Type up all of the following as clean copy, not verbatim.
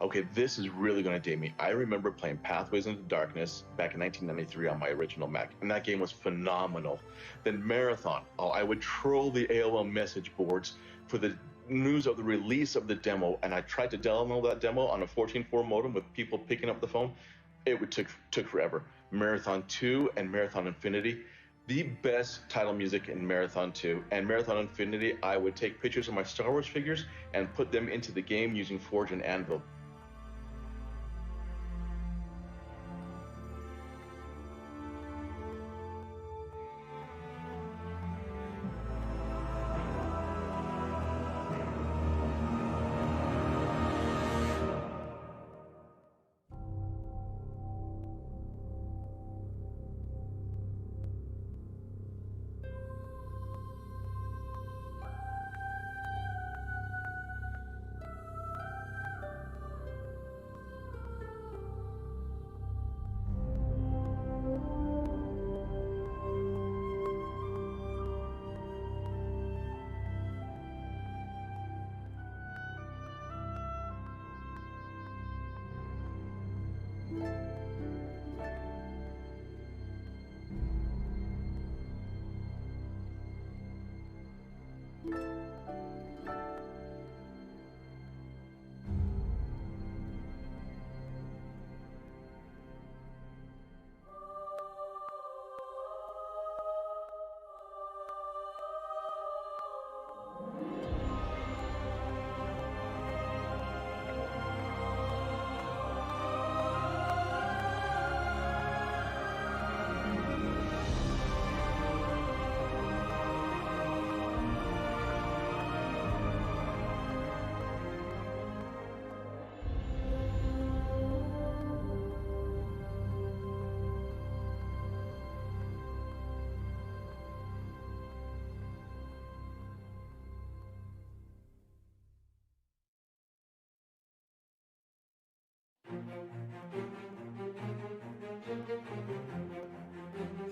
Okay, this is really going to date me. I remember playing Pathways into Darkness back in 1993 on my original Mac, and that game was phenomenal. Then Marathon. Oh, I would troll the AOL message boards for the news of the release of the demo, and I tried to download that demo on a 14.4 modem with people picking up the phone. It took forever. Marathon 2 and Marathon Infinity. The best title music in Marathon 2 and Marathon Infinity. I would take pictures of my Star Wars figures and put them into the game using Forge and Anvil.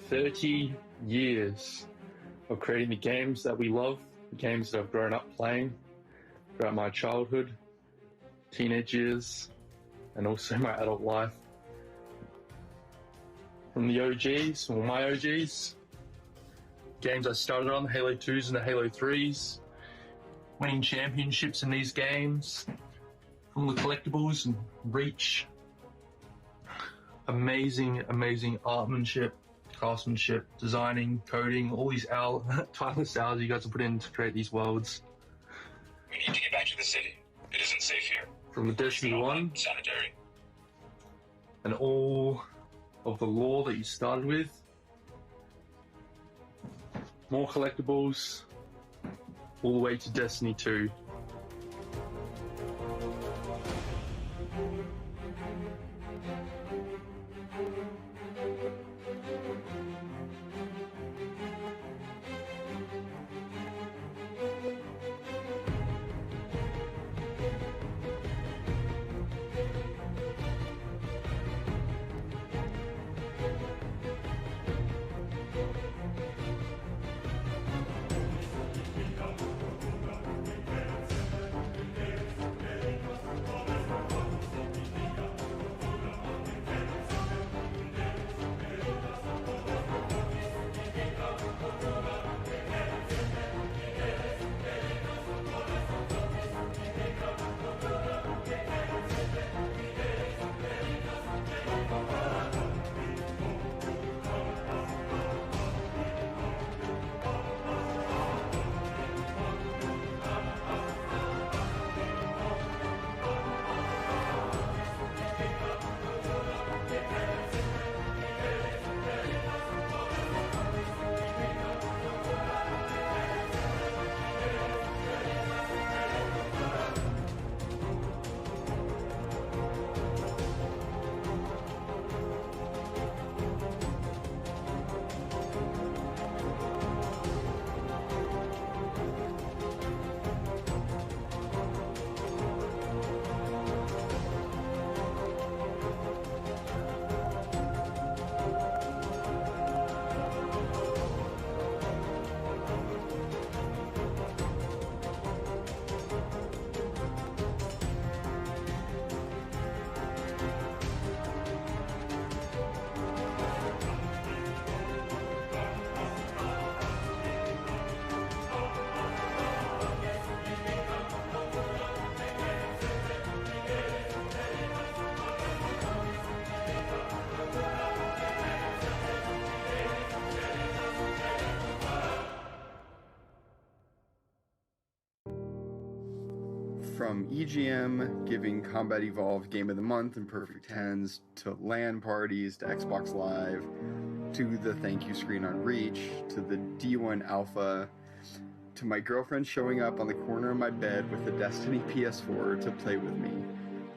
"30 years of creating the games that we love, the games that I've grown up playing throughout my childhood, teenage years, and also my adult life. From the OGs, or my OGs, games I started on, the Halo 2s and the Halo 3s, winning championships in these games, from the collectibles and Reach, amazing artmanship, craftsmanship, designing, coding, all these tireless hours you guys have put in to create these worlds. We need to get back to the city. It isn't safe here. From the Destiny 1, sanitary, and all of the lore that you started with, more collectibles, all the way to Destiny 2. From EGM giving Combat Evolved Game of the Month and Perfect Tens, to LAN parties, to Xbox Live, to the thank you screen on Reach, to the D1 Alpha, to my girlfriend showing up on the corner of my bed with the Destiny PS4 to play with me,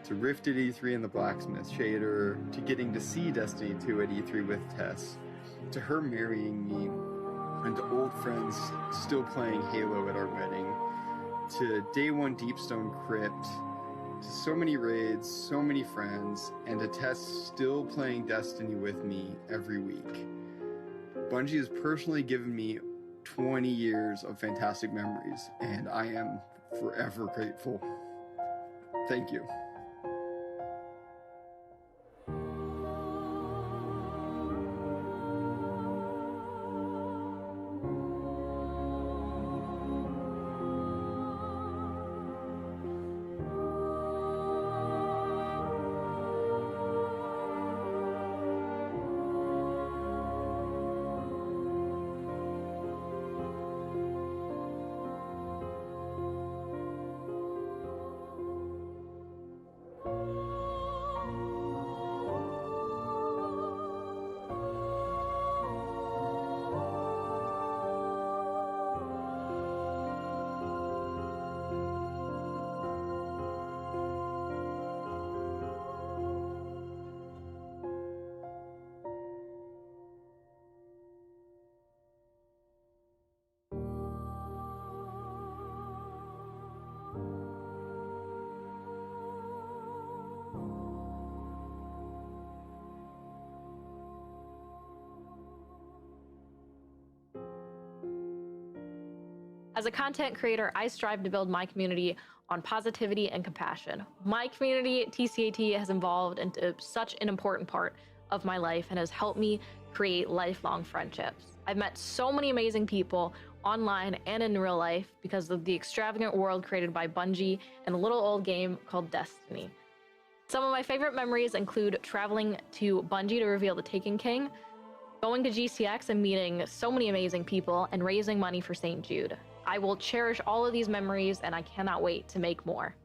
to Rift at E3 and the Blacksmith Shader, to getting to see Destiny 2 at E3 with Tess, to her marrying me, and to old friends still playing Halo at our wedding, to Day 1 Deepstone Crypt, to so many raids, so many friends, and to Tess still playing Destiny with me every week. Bungie has personally given me 20 years of fantastic memories, and I am forever grateful. Thank you. As a content creator, I strive to build my community on positivity and compassion. My community, TCAT, has evolved into such an important part of my life and has helped me create lifelong friendships. I've met so many amazing people online and in real life because of the extravagant world created by Bungie and a little old game called Destiny. Some of my favorite memories include traveling to Bungie to reveal the Taken King, going to GCX and meeting so many amazing people, and raising money for St. Jude. I will cherish all of these memories, and I cannot wait to make more.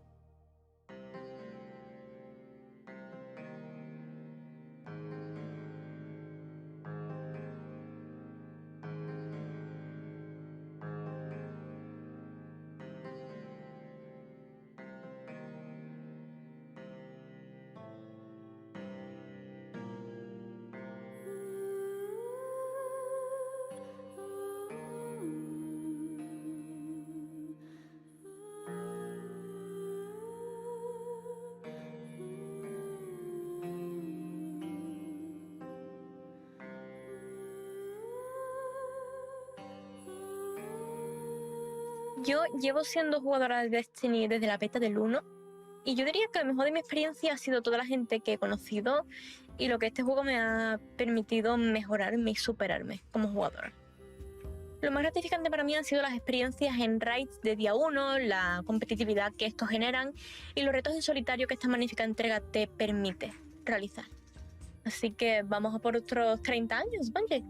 Yo llevo siendo jugadora de Destiny desde la beta del 1 y yo diría que lo mejor de mi experiencia ha sido toda la gente que he conocido y lo que este juego me ha permitido mejorarme y superarme como jugadora. Lo más gratificante para mí han sido las experiencias en raids de día 1, la competitividad que estos generan y los retos en solitario que esta magnífica entrega te permite realizar. Así que vamos a por otros 30 años, Bungie.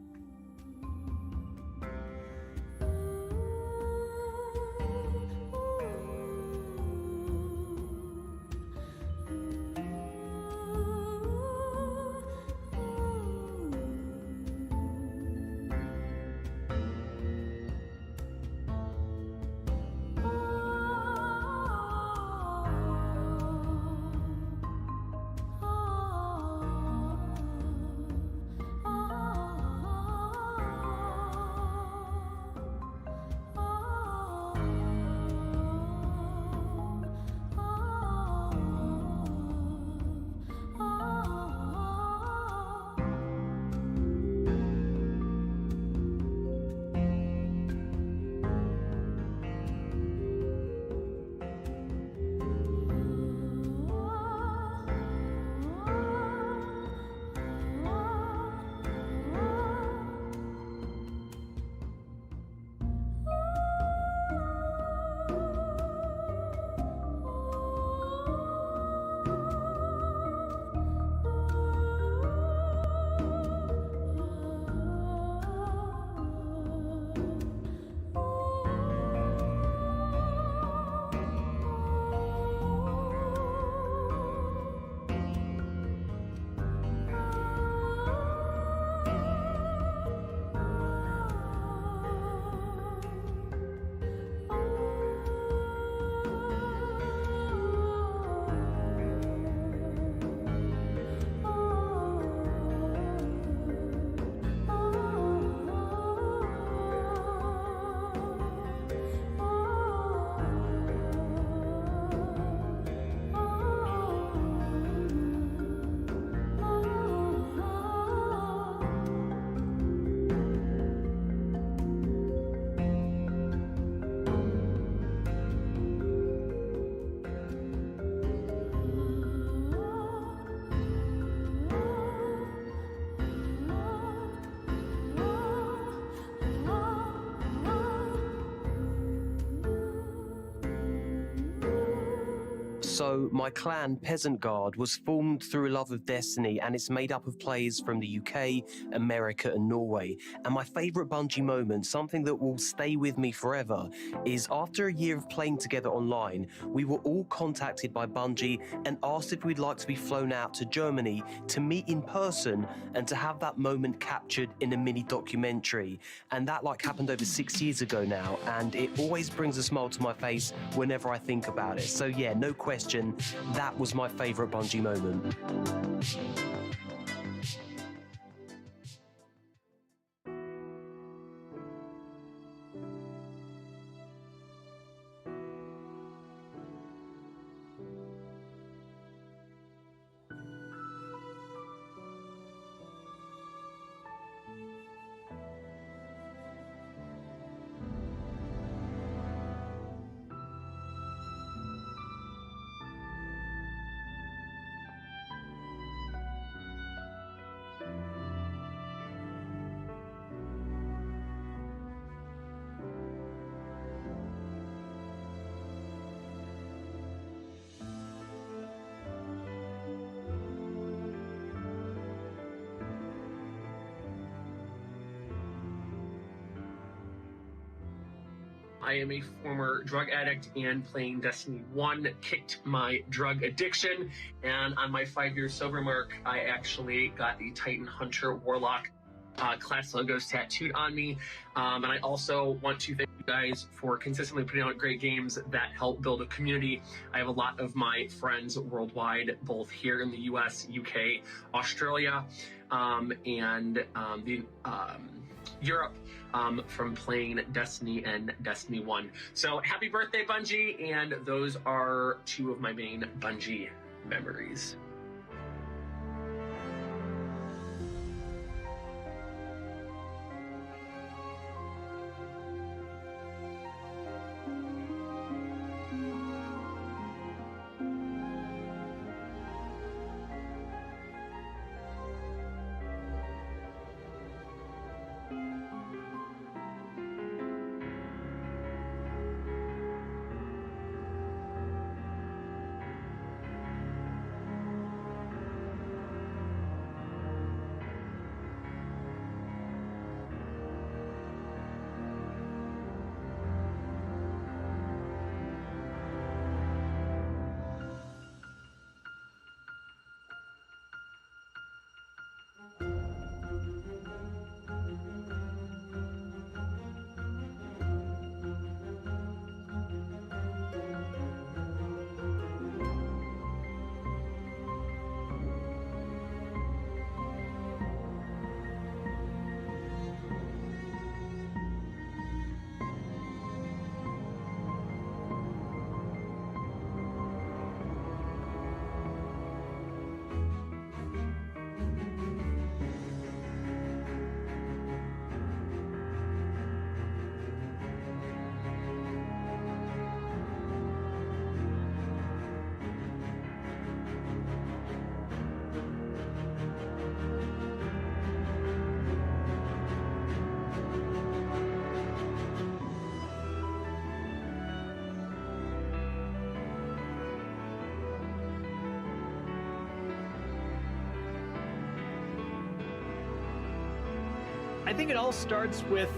So my clan, Peasant Guard, was formed through a love of Destiny, and it's made up of players from the UK, America and Norway. And my favourite Bungie moment, something that will stay with me forever, is after a year of playing together online, we were all contacted by Bungie and asked if we'd like to be flown out to Germany to meet in person and to have that moment captured in a mini documentary. And that happened over 6 years ago now, and it always brings a smile to my face whenever I think about it. So yeah, no question, that was my favourite Bungie moment. I am a former drug addict, and playing Destiny 1 kicked my drug addiction. And on my 5-year sober mark, I actually got the Titan Hunter Warlock class logos tattooed on me. And I also want to thank you guys for consistently putting out great games that help build a community. I have a lot of my friends worldwide, both here in the US, UK, Australia, and Europe, from playing Destiny and Destiny 1. So happy birthday, Bungie, and those are two of my main Bungie memories. I think it all starts with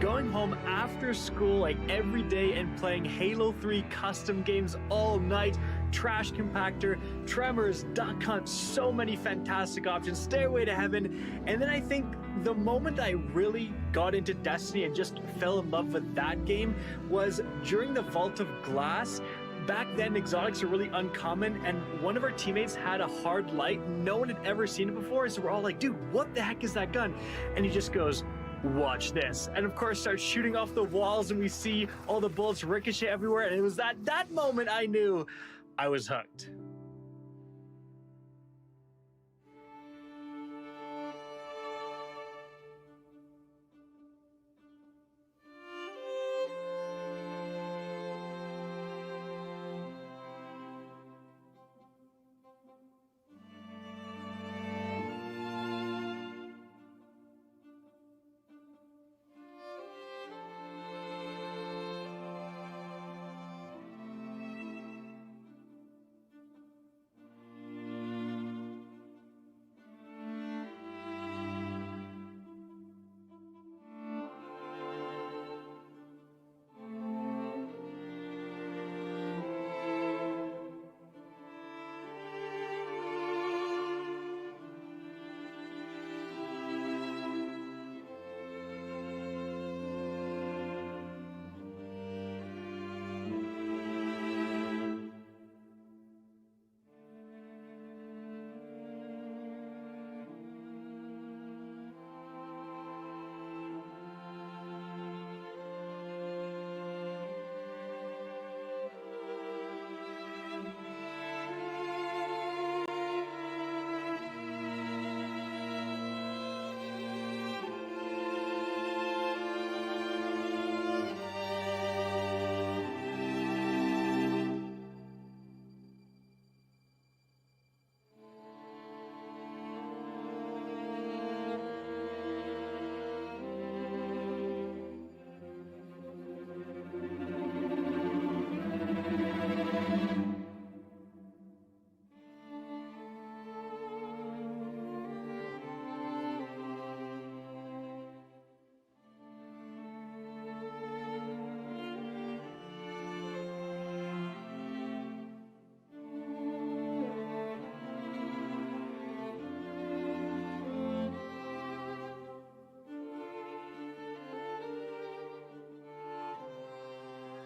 going home after school every day and playing Halo 3 custom games all night, Trash Compactor, Tremors, Duck Hunt, so many fantastic options, Stairway to Heaven. And then I think the moment I really got into Destiny and just fell in love with that game was during the Vault of Glass. Back then, exotics were really uncommon, and one of our teammates had a hard light. No one had ever seen it before, so we're all like, dude, what the heck is that gun? And he just goes, watch this. And of course, starts shooting off the walls, and we see all the bullets ricochet everywhere, and it was that moment I knew I was hooked.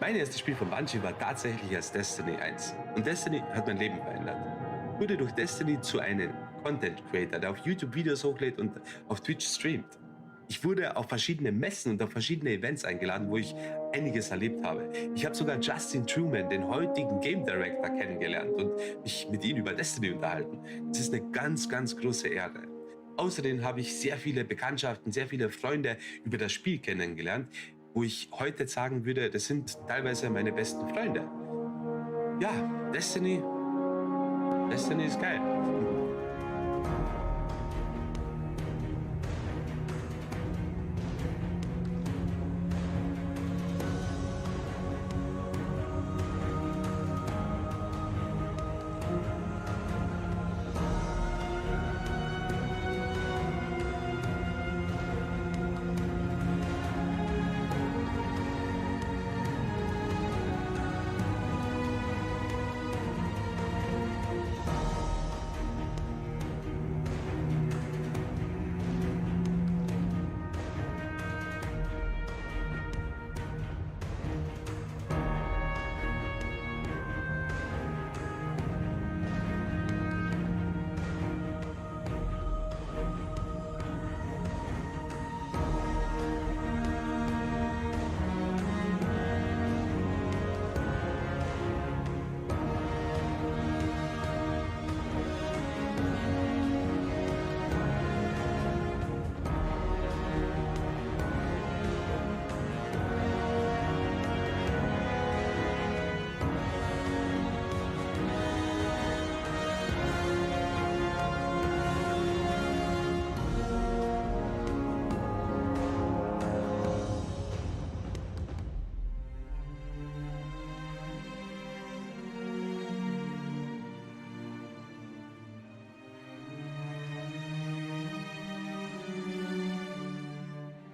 Mein erstes Spiel von Bungie war tatsächlich als Destiny 1. Und Destiny hat mein Leben verändert. Ich wurde durch Destiny zu einem Content Creator, der auf YouTube Videos hochlädt und auf Twitch streamt. Ich wurde auf verschiedene Messen und auf verschiedene Events eingeladen, wo ich einiges erlebt habe. Ich habe sogar Justin Truman, den heutigen Game Director, kennengelernt und mich mit ihm über Destiny unterhalten. Das ist eine ganz, ganz große Ehre. Außerdem habe ich sehr viele Bekanntschaften, sehr viele Freunde über das Spiel kennengelernt, wo ich heute sagen würde, das sind teilweise meine besten Freunde. Ja, Destiny ist geil.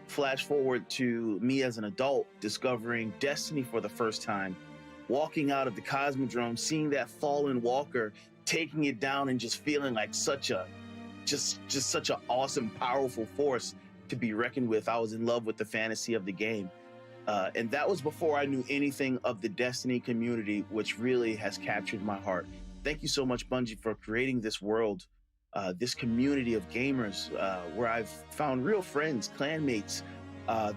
Flash forward to me as an adult discovering Destiny for the first time, walking out of the Cosmodrome, seeing that fallen walker, taking it down and just feeling like such an awesome, powerful force to be reckoned with. I was in love with the fantasy of the game. And that was before I knew anything of the Destiny community, which really has captured my heart. Thank you so much, Bungie, for creating this world, this community of gamers where I've found real friends, clanmates,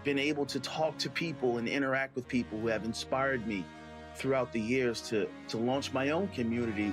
been able to talk to people and interact with people who have inspired me throughout the years to launch my own community.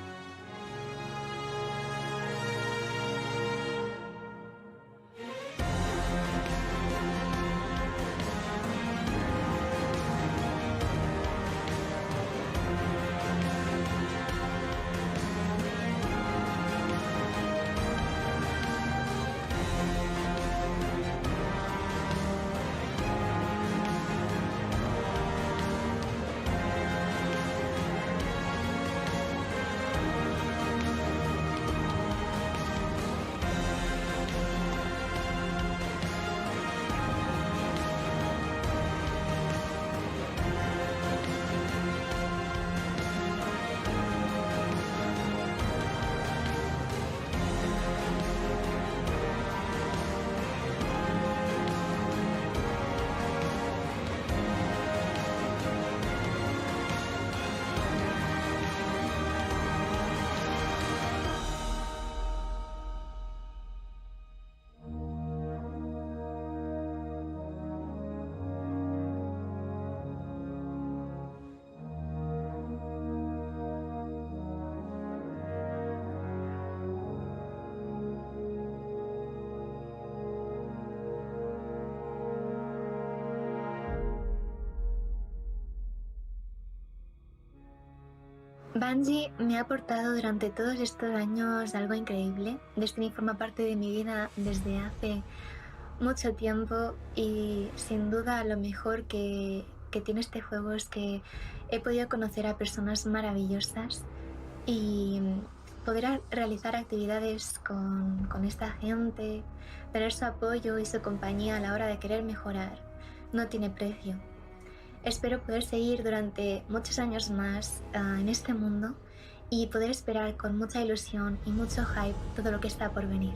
Bungie me ha aportado durante todos estos años algo increíble. Destiny forma parte de mi vida desde hace mucho tiempo y sin duda lo mejor que tiene este juego es que he podido conocer a personas maravillosas y poder realizar actividades con esta gente, tener su apoyo y su compañía a la hora de querer mejorar, no tiene precio. Espero poder seguir durante muchos años más en este mundo y poder esperar con mucha ilusión y mucho hype todo lo que está por venir.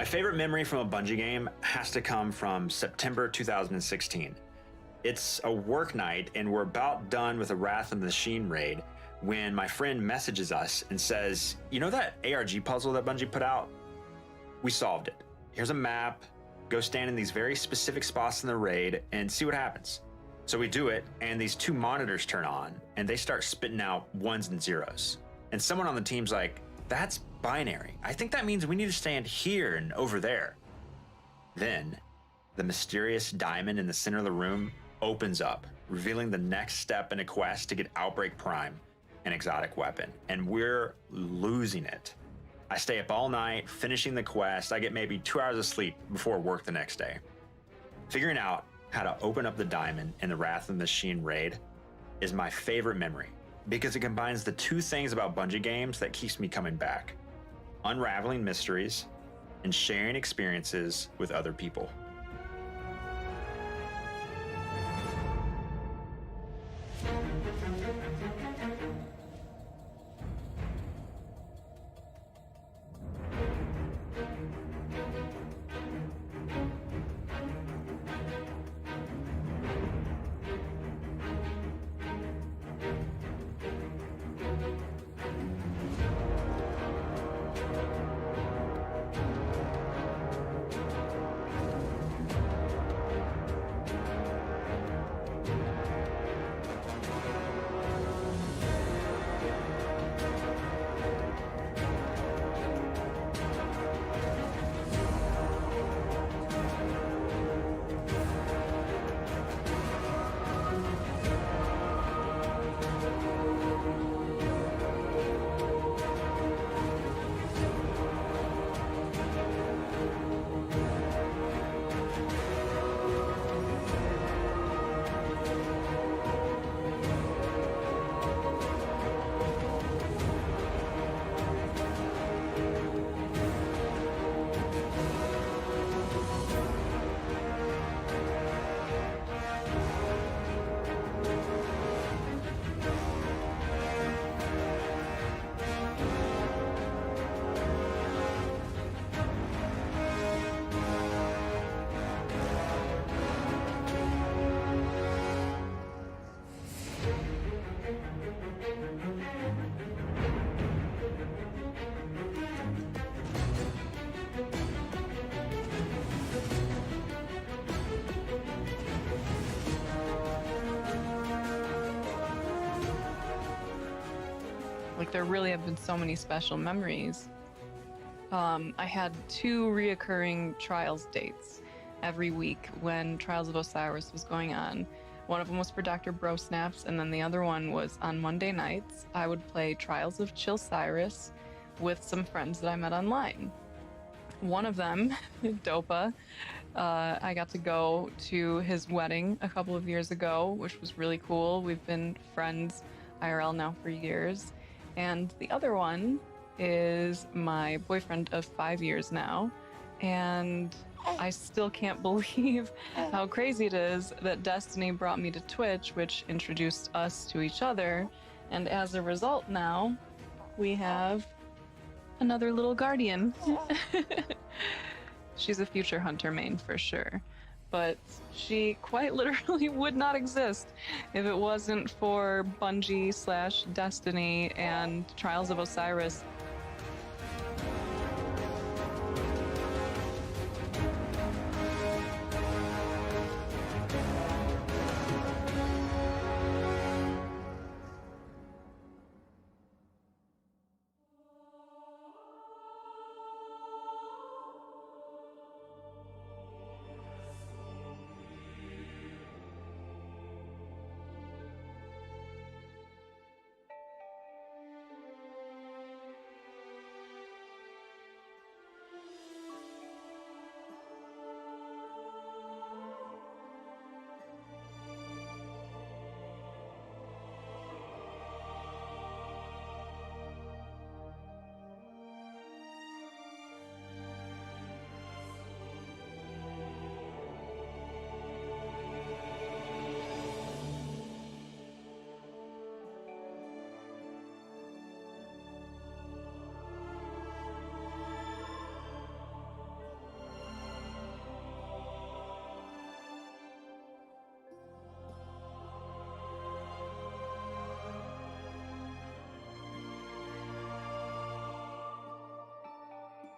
My favorite memory from a Bungie game has to come from September 2016. It's a work night and we're about done with the Wrath of the Machine raid when my friend messages us and says, you know that ARG puzzle that Bungie put out? We solved it. Here's a map, go stand in these very specific spots in the raid and see what happens. So we do it and these two monitors turn on and they start spitting out ones and zeros. And someone on the team's like, that's binary. I think that means we need to stand here and over there. Then the mysterious diamond in the center of the room opens up, revealing the next step in a quest to get Outbreak Prime, an exotic weapon, and we're losing it. I stay up all night, finishing the quest. I get maybe 2 hours of sleep before work the next day. Figuring out how to open up the diamond in the Wrath of the Machine raid is my favorite memory because it combines the two things about Bungie games that keeps me coming back: unraveling mysteries and sharing experiences with other people. Like, there really have been so many special memories. I had 2 reoccurring Trials dates every week when Trials of Osiris was going on. One of them was for Dr. Bro Snaps, and then the other one was on Monday nights. I would play Trials of Chilcyrus with some friends that I met online. One of them, Dopa, I got to go to his wedding a couple of years ago, which was really cool. We've been friends IRL now for years. And the other one is my boyfriend of 5 years now. And I still can't believe how crazy it is that Destiny brought me to Twitch, which introduced us to each other. And as a result now, we have another little guardian. She's a future hunter main for sure. But she quite literally would not exist if it wasn't for Bungie / Destiny and Trials of Osiris.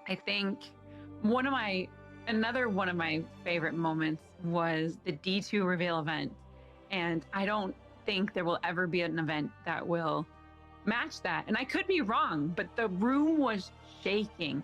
I think another one of my favorite moments was the D2 reveal event. And I don't think there will ever be an event that will match that. And I could be wrong, but the room was shaking.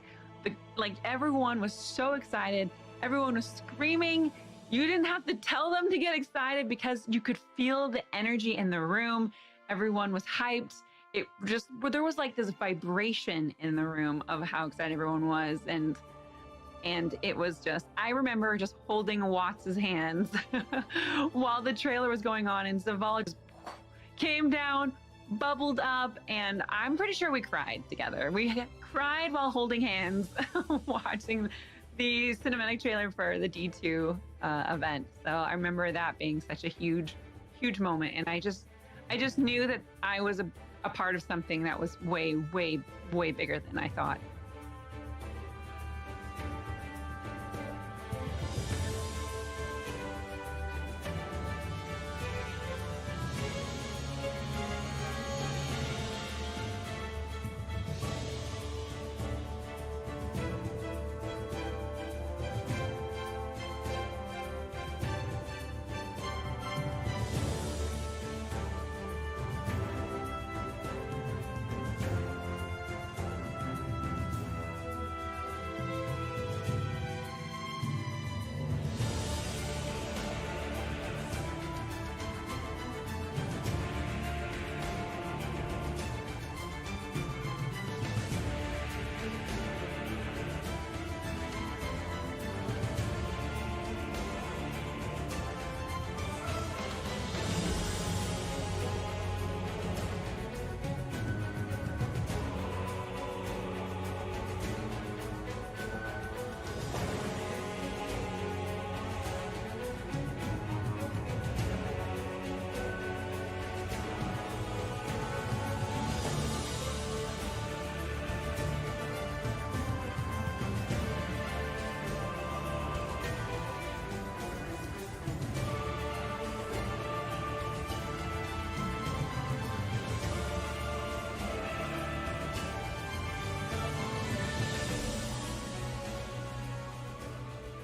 Everyone was so excited. Everyone was screaming. You didn't have to tell them to get excited because you could feel the energy in the room. Everyone was hyped. There was like this vibration in the room of how excited everyone was. And it was I remember just holding Watts' hands while the trailer was going on, and Zavala just came down, bubbled up, and I'm pretty sure we cried together. We cried while holding hands watching the cinematic trailer for the D2 event. So I remember that being such a huge moment, and I just knew that I was a part of something that was way bigger than I thought.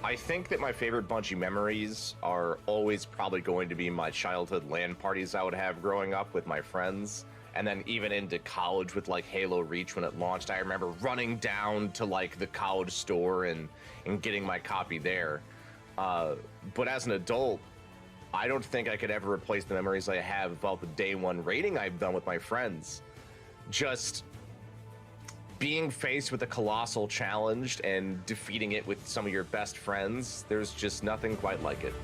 I think that my favorite Bungie memories are always probably going to be my childhood LAN parties I would have growing up with my friends. And then even into college with like Halo Reach when it launched, I remember running down to like the college store and getting my copy there. But as an adult, I don't think I could ever replace the memories I have about the day one raiding I've done with my friends. Just being faced with a colossal challenge and defeating it with some of your best friends, there's just nothing quite like it.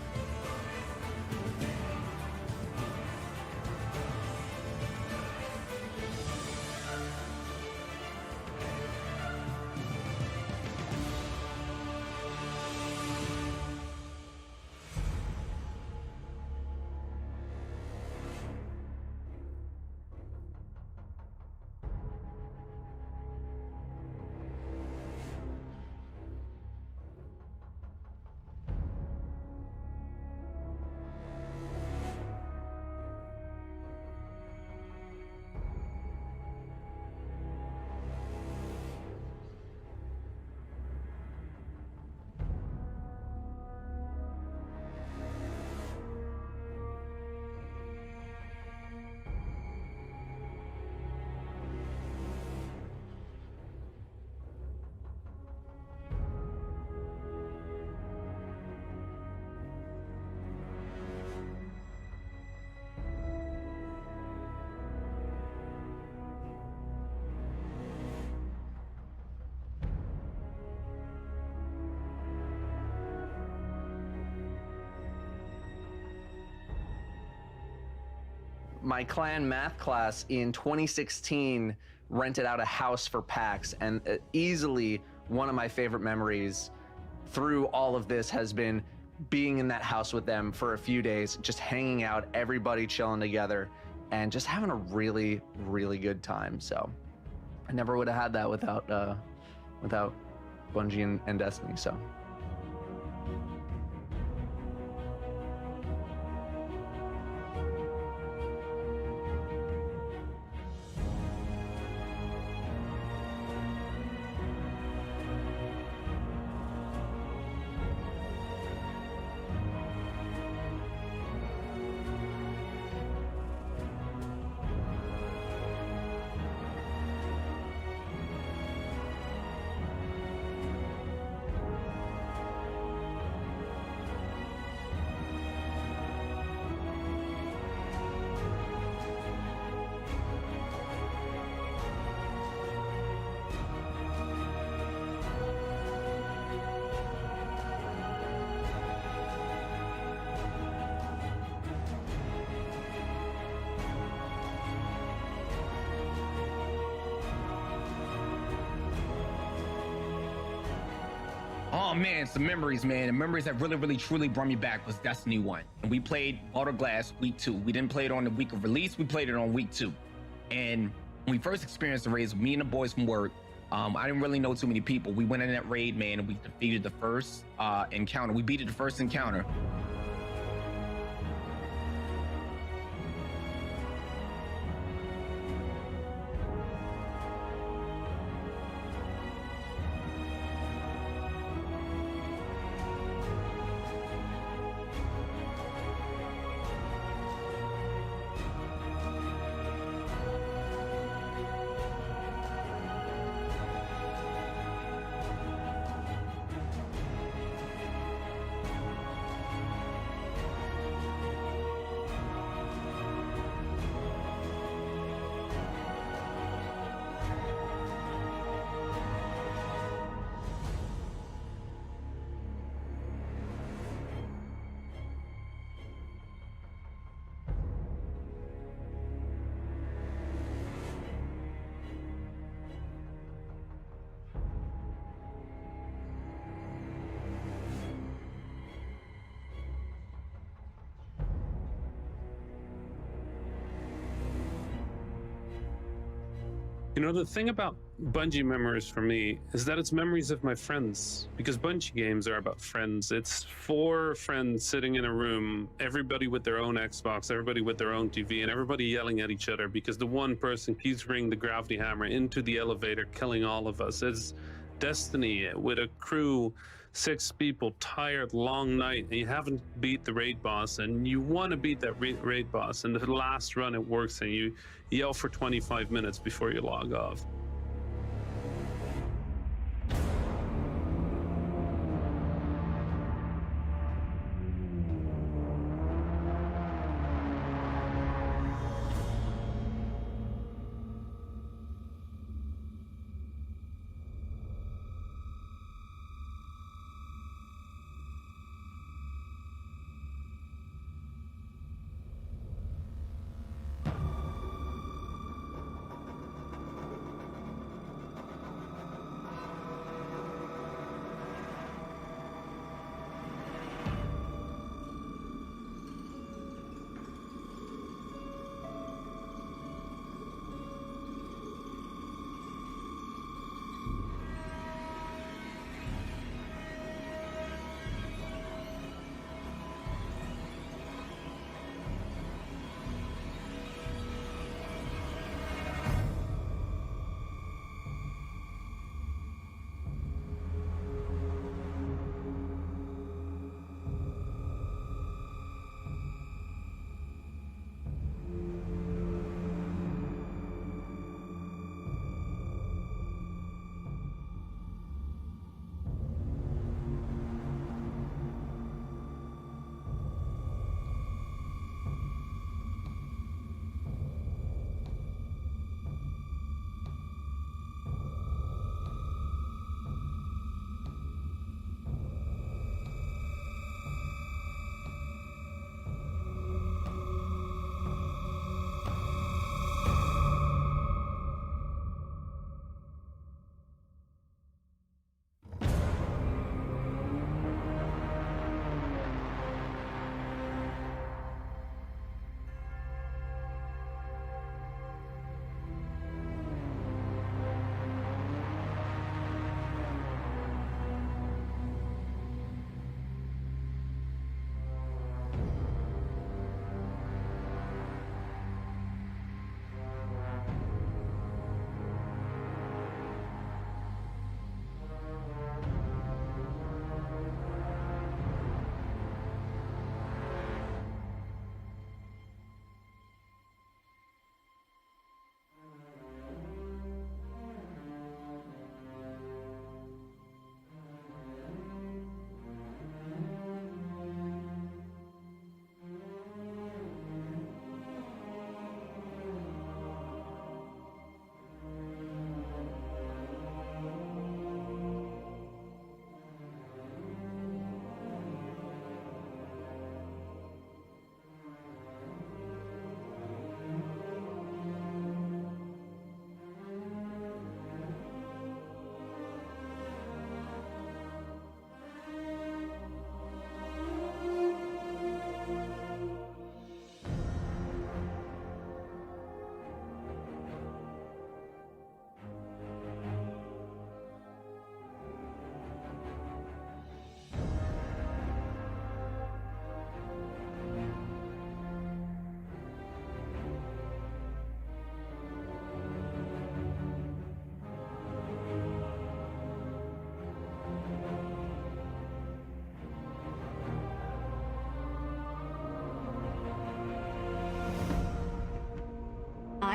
My clan math class in 2016 rented out a house for PAX, and easily one of my favorite memories through all of this has been being in that house with them for a few days, just hanging out, everybody chilling together, and just having a really, really good time. So I never would have had that without Bungie and Destiny. So. Oh man, some memories, man. The memories that really, truly brought me back was Destiny 1. And we played Auto Glass week 2. We didn't play it on the week of release, we played it on week 2. And when we first experienced the raids, me and the boys from work, I didn't really know too many people. We went in that raid, man, and we defeated the first encounter. We beat the first encounter. You know, the thing about Bungie memories for me is that it's memories of my friends, because Bungie games are about friends. It's 4 friends sitting in a room, everybody with their own Xbox, everybody with their own TV, and everybody yelling at each other because the one person keeps bringing the gravity hammer into the elevator, killing all of us. It's Destiny with a crew, 6 people, tired, long night, and you haven't beat the raid boss, and you want to beat that raid boss, and the last run it works, and you yell for 25 minutes before you log off.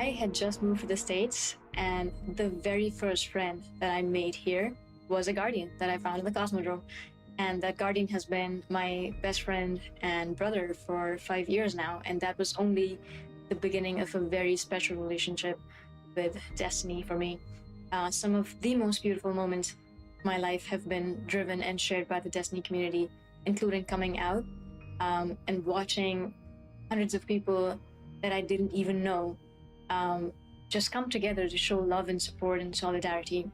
I had just moved to the States, and the very first friend that I made here was a Guardian that I found in the Cosmodrome. And that Guardian has been my best friend and brother for 5 years now, and that was only the beginning of a very special relationship with Destiny for me. Some of the most beautiful moments of my life have been driven and shared by the Destiny community, including coming out and watching hundreds of people that I didn't even know just come together to show love and support and solidarity.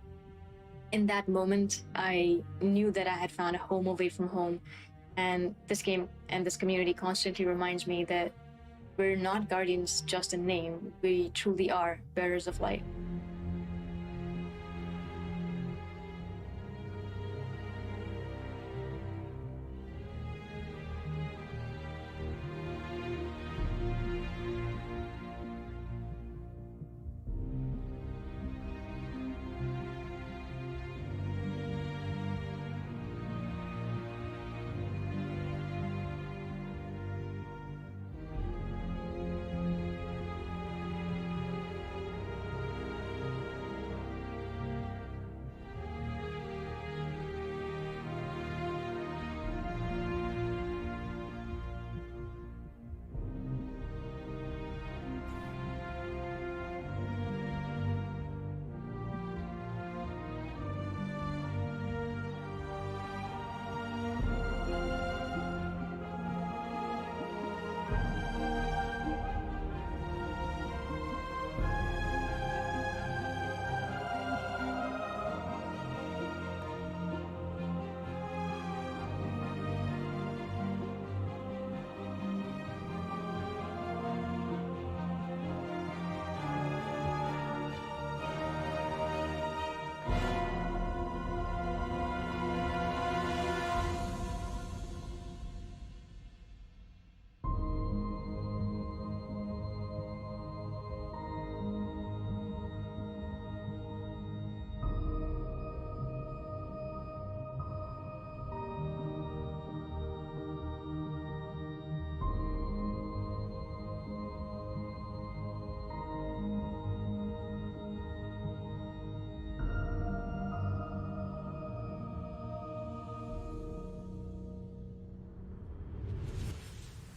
In that moment, I knew that I had found a home away from home, and this game and this community constantly reminds me that we're not Guardians just in name, we truly are bearers of light.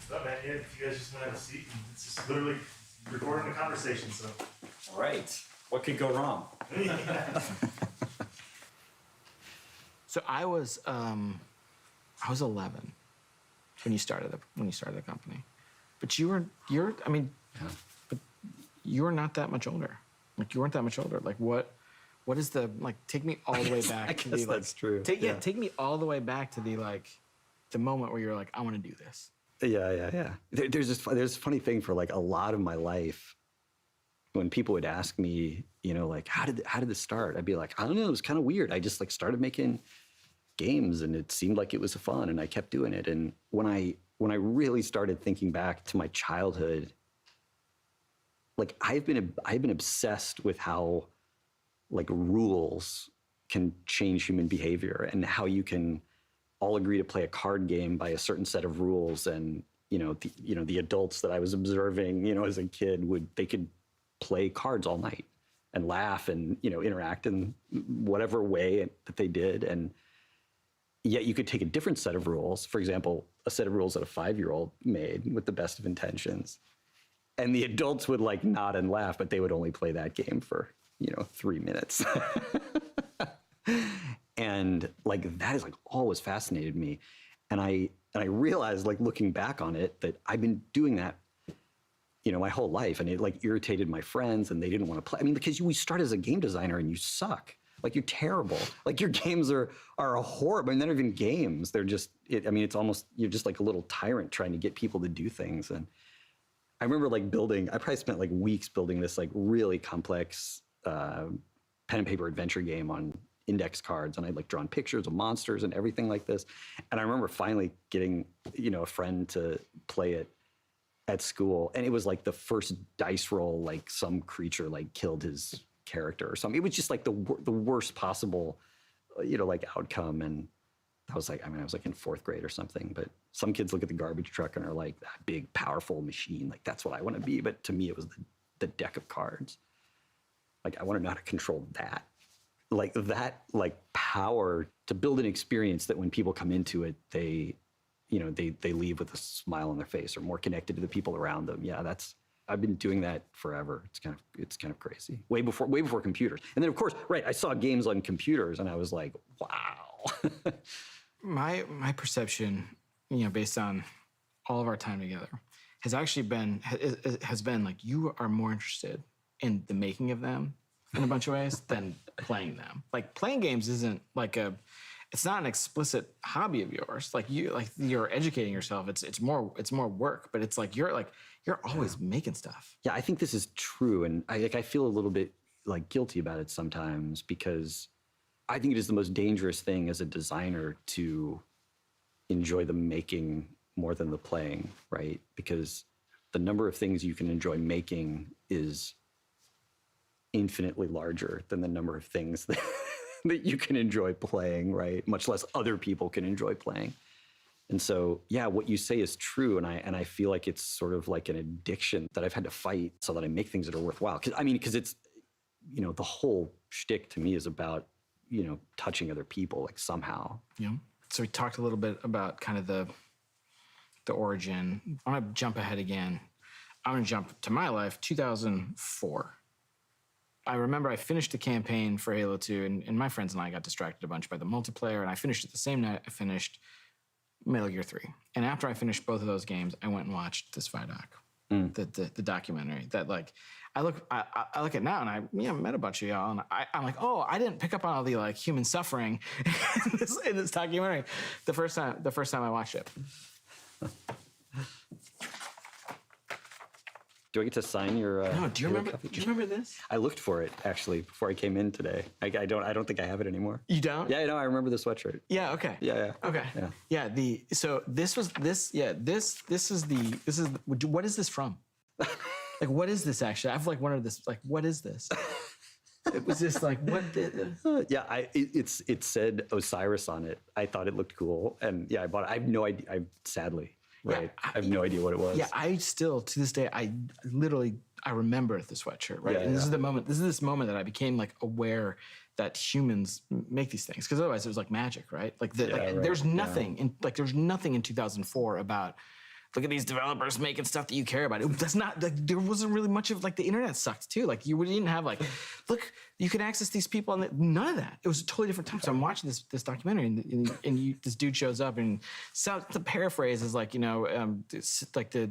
What's up, man? Yeah, if you guys just want to have a seat, it's just literally recording a conversation, so. All right. What could go wrong? So I was 11 when you started the company, but you're but you were not that much older. Like you weren't that much older. Like what is the like? Take me all the way back. I to guess the, like, that's true. Take me all the way back to the moment where you're like, I want to do this. Yeah. There's a funny thing for like a lot of my life. When people would ask me, like, how did this start? I'd be like, I don't know. It was kind of weird. I just like started making games, and it seemed like it was fun, and I kept doing it. And when I really started thinking back to my childhood, like I've been obsessed with how like rules can change human behavior, and how you can all agree to play a card game by a certain set of rules. And the adults that I was observing, as a kid they could play cards all night and laugh and interact in whatever way that they did. And yet you could take a different set of rules, for example, a set of rules that a 5-year-old made with the best of intentions, and the adults would like nod and laugh, but they would only play that game for 3 minutes. And like that is like always fascinated me. And I realized, like looking back on it, that I've been doing that my whole life, and it like irritated my friends, and they didn't want to play. I mean, because we start as a game designer and you suck. Like you're terrible. Like your games are a horrible. I mean, they're not even games. They're just. It's almost you're just like a little tyrant trying to get people to do things. And I remember like building. I probably spent like weeks building this like really complex pen and paper adventure game on index cards, and I'd like drawn pictures of monsters and everything like this. And I remember finally getting a friend to play it at school, and it was like the first dice roll, like some creature like killed his character or something. It was just like the worst possible, like outcome. And I was like in 4th grade or something. But some kids look at the garbage truck and are like, that big, powerful machine. Like that's what I want to be. But to me, it was the the deck of cards. Like, I want to know how to control that. Like that, like power to build an experience that when people come into it, they leave with a smile on their face or more connected to the people around them. Yeah, I've been doing that forever. It's kind of crazy. Way before computers. And then of course, right, I saw games on computers and I was like, wow. My perception, based on all of our time together, has actually been like you are more interested in the making of them in a bunch of ways than playing them. Like playing games isn't like it's not an explicit hobby of yours. Like you're educating yourself. It's more work, but it's like you're always making stuff. Yeah, I think this is true, and I feel a little bit like guilty about it sometimes because I think it is the most dangerous thing as a designer to enjoy the making more than the playing, right? Because the number of things you can enjoy making is infinitely larger than the number of things that you can enjoy playing, right? Much less other people can enjoy playing. And so, yeah, what you say is true, and I feel like it's sort of like an addiction that I've had to fight so that I make things that are worthwhile. Because it's, the whole shtick to me is about, touching other people, like somehow. Yeah. So we talked a little bit about kind of the origin. I'm gonna jump ahead again. I'm gonna jump to my life, 2004. I remember I finished the campaign for Halo 2, and my friends and I got distracted a bunch by the multiplayer, and I finished it the same night I finished Metal Gear 3. And after I finished both of those games, I went and watched this Vidoc, the documentary that I look at now and I met a bunch of y'all and I'm like, oh, I didn't pick up on all the like human suffering in this documentary the first time I watched it. Do I get to sign your? No. Do you remember this? I looked for it actually before I came in today. I don't think I have it anymore. You don't? Yeah, no, I remember the sweatshirt. Yeah. Okay. Yeah. Okay. Yeah. Yeah. So this is what is this from? Like, what is this actually? I've like wondered this. Like, what is this? It was just like what? Yeah. It said Osiris on it. I thought it looked cool, and yeah, I bought it. I have no idea. Sadly. Right. I have no idea what it was. Yeah, I still, to this day, I remember the sweatshirt, right? Yeah, and this is this moment that I became like aware that humans make these things. Because otherwise it was like magic, right? There's nothing in 2004 about, look at these developers making stuff that you care about. That's not, like, there wasn't really much of, like, the internet sucked too. Like, you didn't have, like, look, you can access these people, and none of that. It was a totally different time. So I'm watching this documentary, and this dude shows up, and so the paraphrase is like, like the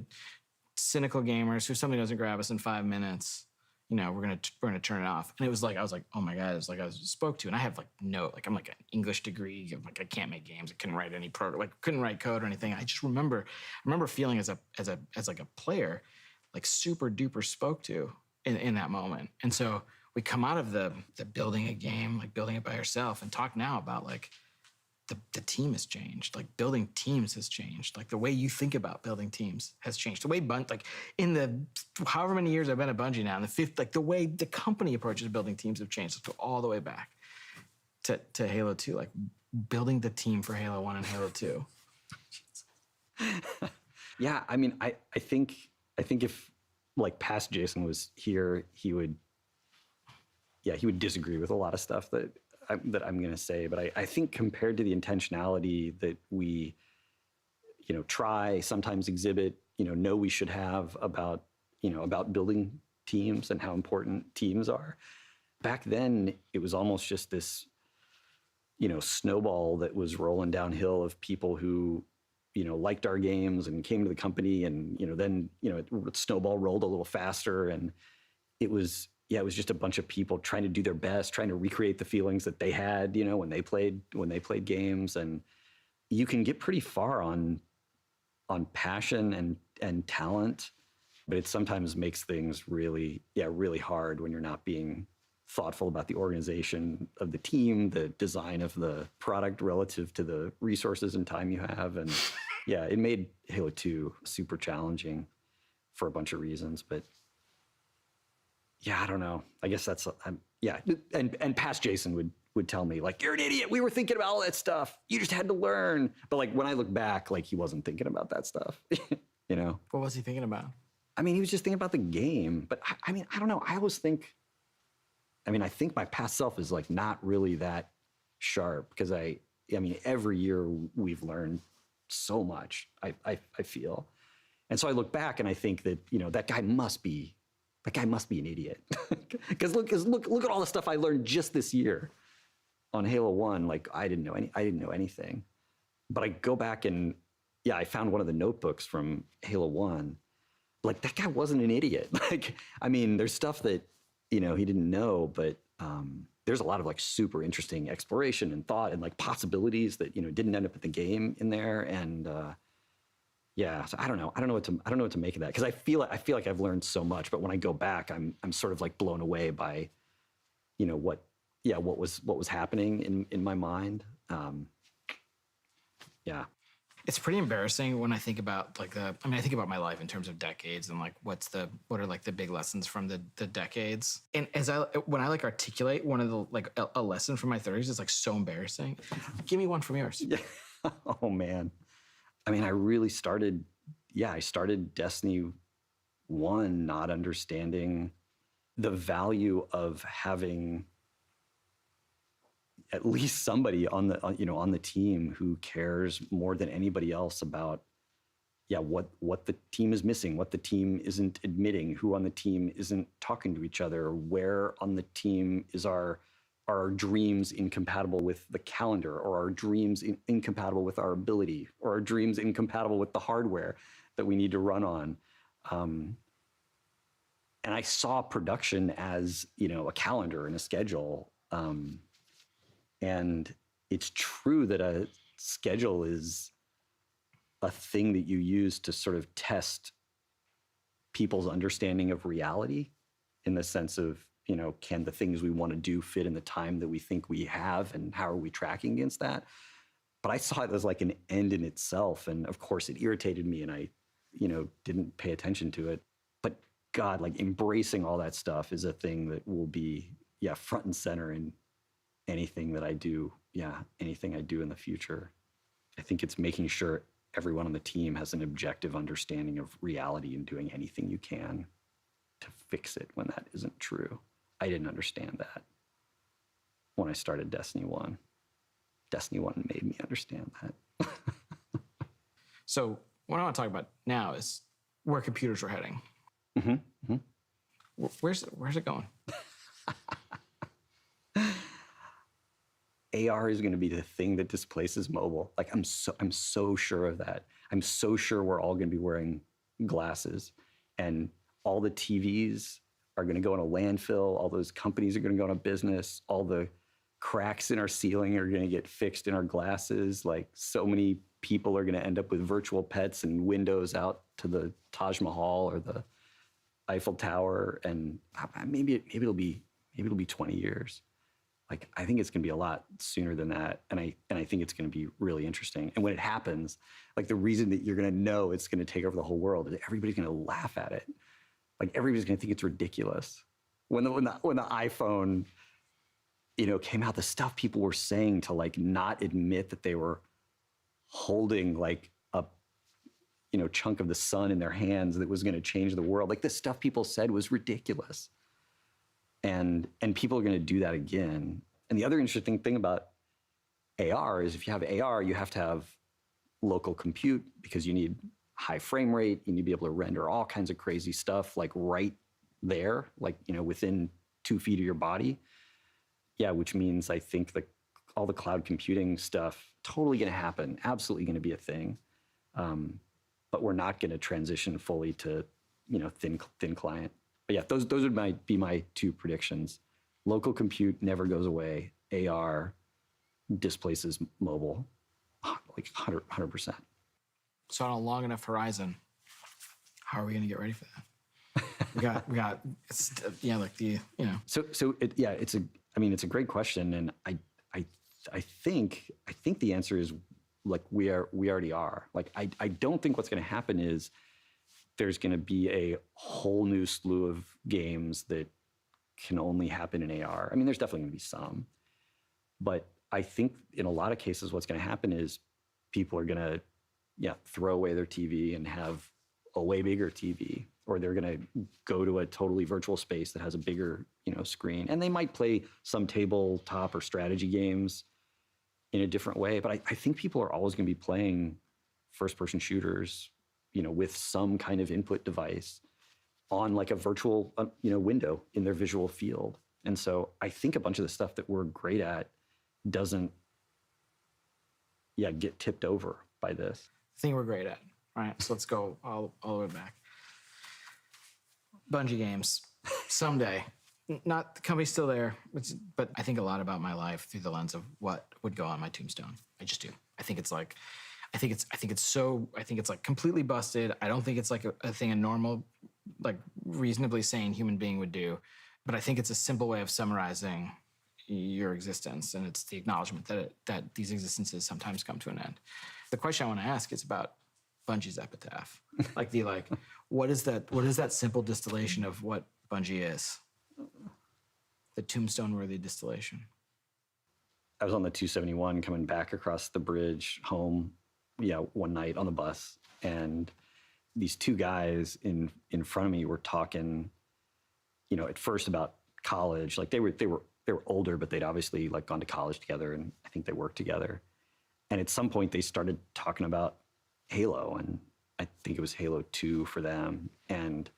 cynical gamers who something doesn't grab us in 5 minutes, we're gonna turn it off. And it was like, I was like, oh my God, it was like I was spoke to. And I have I'm like an English degree. Like I can't make games. I couldn't write any couldn't write code or anything. I just remember feeling as like a player, like super duper spoke to in that moment. And so we come out of the building a game, like building it by yourself, and talk now about like the team has changed. Like building teams has changed. Like the way you think about building teams has changed. The way like in the however many years I've been at Bungie now, in the fifth, like the way the company approaches building teams have changed. Let's go all the way back to Halo 2, like building the team for Halo 1 and Halo 2. Yeah, I mean, I think if like past Jason was here, he would disagree with a lot of stuff that I'm going to say, but I think compared to the intentionality that we, try, sometimes exhibit, know we should have about building teams and how important teams are. Back then, it was almost just this, snowball that was rolling downhill of people who, liked our games and came to the company, and, then, snowball rolled a little faster, and it was just a bunch of people trying to do their best, trying to recreate the feelings that they had, when they played games. And you can get pretty far on passion and talent, but it sometimes makes things really hard when you're not being thoughtful about the organization of the team, the design of the product relative to the resources and time you have. And yeah, it made Halo 2 super challenging for a bunch of reasons, but yeah, I don't know. I guess that's, and past Jason would tell me, like, you're an idiot. We were thinking about all that stuff. You just had to learn. But like, when I look back, like, he wasn't thinking about that stuff, What was he thinking about? I mean, he was just thinking about the game. But I mean, I don't know. I always think, I mean, I think my past self is like not really that sharp because I mean, every year we've learned so much, I feel. And so I look back and I think that, you know, that guy must be an idiot. Because look at all the stuff I learned just this year on Halo 1. Like I didn't know anything. But I go back and yeah, I found one of the notebooks from Halo 1. Like that guy wasn't an idiot. Like, I mean, there's stuff that, you know, he didn't know, but there's a lot of like super interesting exploration and thought and like possibilities that, you know, didn't end up at the game in there. And yeah, so I don't know what to make of that because I feel like I've learned so much. But when I go back, I'm sort of like blown away by, you know, what was happening in my mind. Yeah. It's pretty embarrassing when I think about like I think about my life in terms of decades and like what are like the big lessons from the decades. And when I like articulate one of the like a lesson from my 30s, it's like so embarrassing. Give me one from yours. Yeah. Oh man. I mean, I started Destiny 1 not understanding the value of having at least somebody on the team who cares more than anybody else about, what the team is missing, what the team isn't admitting, who on the team isn't talking to each other, where on the team is our dreams incompatible with the calendar, or our dreams incompatible with our ability, or our dreams incompatible with the hardware that we need to run on. And I saw production as, you know, a calendar and a schedule. And it's true that a schedule is a thing that you use to sort of test people's understanding of reality in the sense of, you know, can the things we want to do fit in the time that we think we have, and how are we tracking against that? But I saw it as like an end in itself. And of course it irritated me and I, you know, didn't pay attention to it. But God, like embracing all that stuff is a thing that will be, front and center in anything that I do, anything I do in the future. I think it's making sure everyone on the team has an objective understanding of reality and doing anything you can to fix it when that isn't true. I didn't understand that when I started Destiny 1. Destiny 1 made me understand that. So what I want to talk about now is where computers are heading. Mm-hmm. Mm-hmm. Where's it going? AR is going to be the thing that displaces mobile. Like I'm so sure of that. I'm so sure we're all going to be wearing glasses, and all the TVs are going to go in a landfill. All those companies are going to go out of business. All the cracks in our ceiling are going to get fixed in our glasses. Like so many people are going to end up with virtual pets and windows out to the Taj Mahal or the Eiffel Tower. And maybe it'll be 20 years. Like, I think it's going to be a lot sooner than that. And I think it's going to be really interesting. And when it happens, like the reason that you're going to know it's going to take over the whole world is everybody's going to laugh at it. Like everybody's going to think it's ridiculous. When the iPhone, you know, came out, the stuff people were saying to like not admit that they were holding like a, you know, chunk of the sun in their hands that was going to change the world. Like the stuff people said was ridiculous. And people are going to do that again. And the other interesting thing about AR is if you have AR, you have to have local compute because you need high frame rate. You need to be able to render all kinds of crazy stuff like right there, like, you know, within 2 feet of your body. Yeah, which means I think all the cloud computing stuff totally going to happen, absolutely going to be a thing. But we're not going to transition fully to, you know, thin client. But yeah, those would be my two predictions. Local compute never goes away. AR displaces mobile, like 100%. So on a long enough horizon, how are we going to get ready for that? we got, it's, like the, you know. It's a great question, and I think the answer is like we already are. Like I don't think what's going to happen is there's going to be a whole new slew of games that can only happen in AR. I mean, there's definitely going to be some, but I think in a lot of cases, what's going to happen is people are going to, throw away their TV and have a way bigger TV or they're going to go to a totally virtual space that has a bigger, screen. And they might play some tabletop or strategy games in a different way. But I think people are always going to be playing first-person shooters, with some kind of input device on like a virtual, window in their visual field. And so I think a bunch of the stuff that we're great at doesn't, get tipped over by this. The thing we're great at. All right, so let's go all the way back. Bungie games, someday. Not the company's still there, but I think a lot about my life through the lens of what would go on my tombstone. I just do. I think it's like completely busted. I don't think it's like a thing a normal, like reasonably sane human being would do. But I think it's a simple way of summarizing your existence, and it's the acknowledgement that these existences sometimes come to an end. The question I want to ask is about Bungie's epitaph. What is that simple distillation of what Bungie is? The tombstone-worthy distillation. I was on the 271 coming back across the bridge home, one night on the bus, and these two guys in front of me were talking, at first about college. Like they were older, but they'd obviously like gone to college together, and I think they worked together. And at some point they started talking about Halo, and I think it was Halo 2 for them. And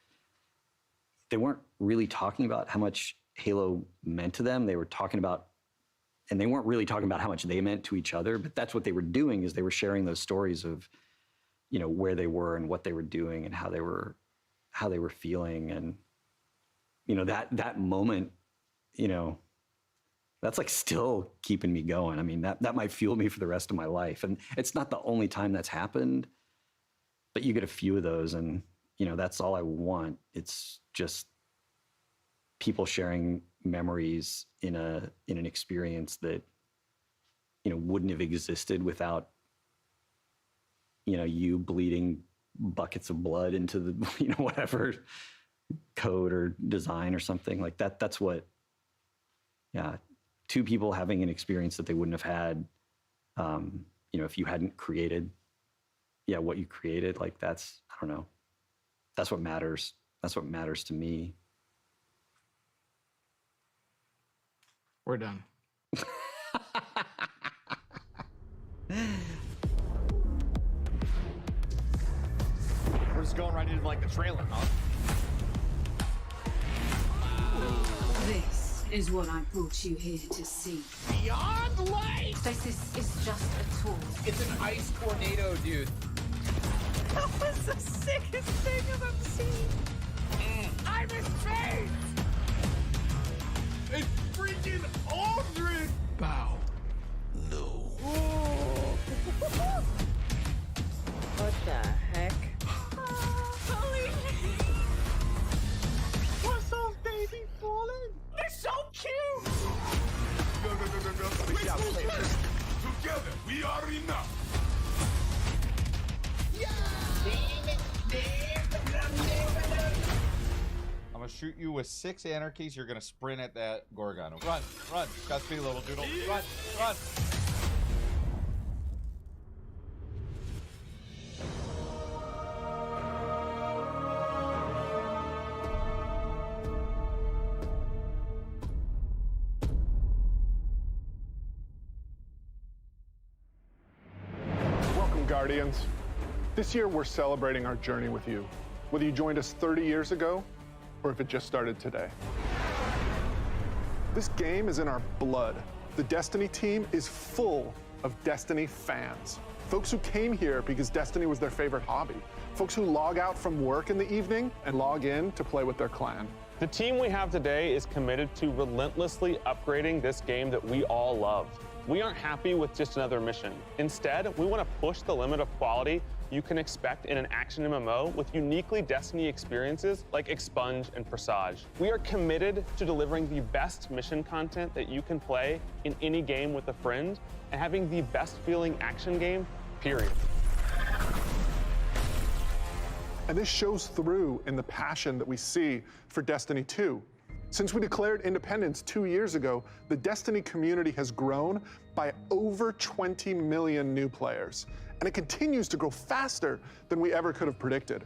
they weren't really talking about how much Halo meant to them. They were talking about, and they weren't really talking about how much they meant to each other, but that's what they were doing, is they were sharing those stories of, where they were and what they were doing and how they were feeling. And, that moment, that's like still keeping me going. I mean, that might fuel me for the rest of my life. And it's not the only time that's happened, but you get a few of those, and, that's all I want. It's just people sharing memories in an experience that, wouldn't have existed without, you bleeding buckets of blood into the, whatever code or design or something like that. That's what, two people having an experience that they wouldn't have had, if you hadn't created, what you created. Like that's, I don't know. That's what matters. That's what matters to me. We're done. We're just going right into like the trailer, huh? This is what I brought you here to see. Beyond light! This is just a tool. It's an ice tornado, dude. That was the sickest thing I've ever seen. I'm in space! It's freaking Aldrin! Bow. No. What the heck? What's those baby falling? They're so cute! No. Together, we are enough. I'm gonna shoot you with 6 anarchies. You're gonna sprint at that Gorgon. Run. Godspeed, little doodle. Run. Welcome, Guardians. This year, we're celebrating our journey with you, whether you joined us 30 years ago or if it just started today. This game is in our blood. The Destiny team is full of Destiny fans. Folks who came here because Destiny was their favorite hobby. Folks who log out from work in the evening and log in to play with their clan. The team we have today is committed to relentlessly upgrading this game that we all love. We aren't happy with just another mission. Instead, we want to push the limit of quality you can expect in an action MMO with uniquely Destiny experiences like Expunge and Presage. We are committed to delivering the best mission content that you can play in any game with a friend and having the best feeling action game, period. And this shows through in the passion that we see for Destiny 2. Since we declared independence 2 years ago, the Destiny community has grown by over 20 million new players, and it continues to grow faster than we ever could have predicted.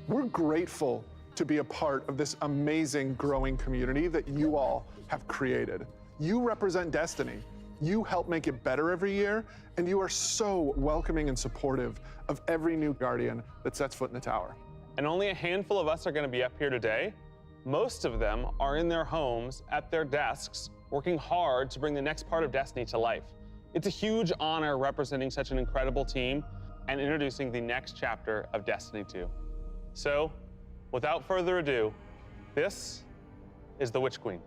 We're grateful to be a part of this amazing growing community that you all have created. You represent Destiny. You help make it better every year, and you are so welcoming and supportive of every new Guardian that sets foot in the tower. And only a handful of us are going to be up here today. Most of them are in their homes, at their desks, working hard to bring the next part of Destiny to life. It's a huge honor representing such an incredible team and introducing the next chapter of Destiny 2. So, without further ado, this is the Witch Queen.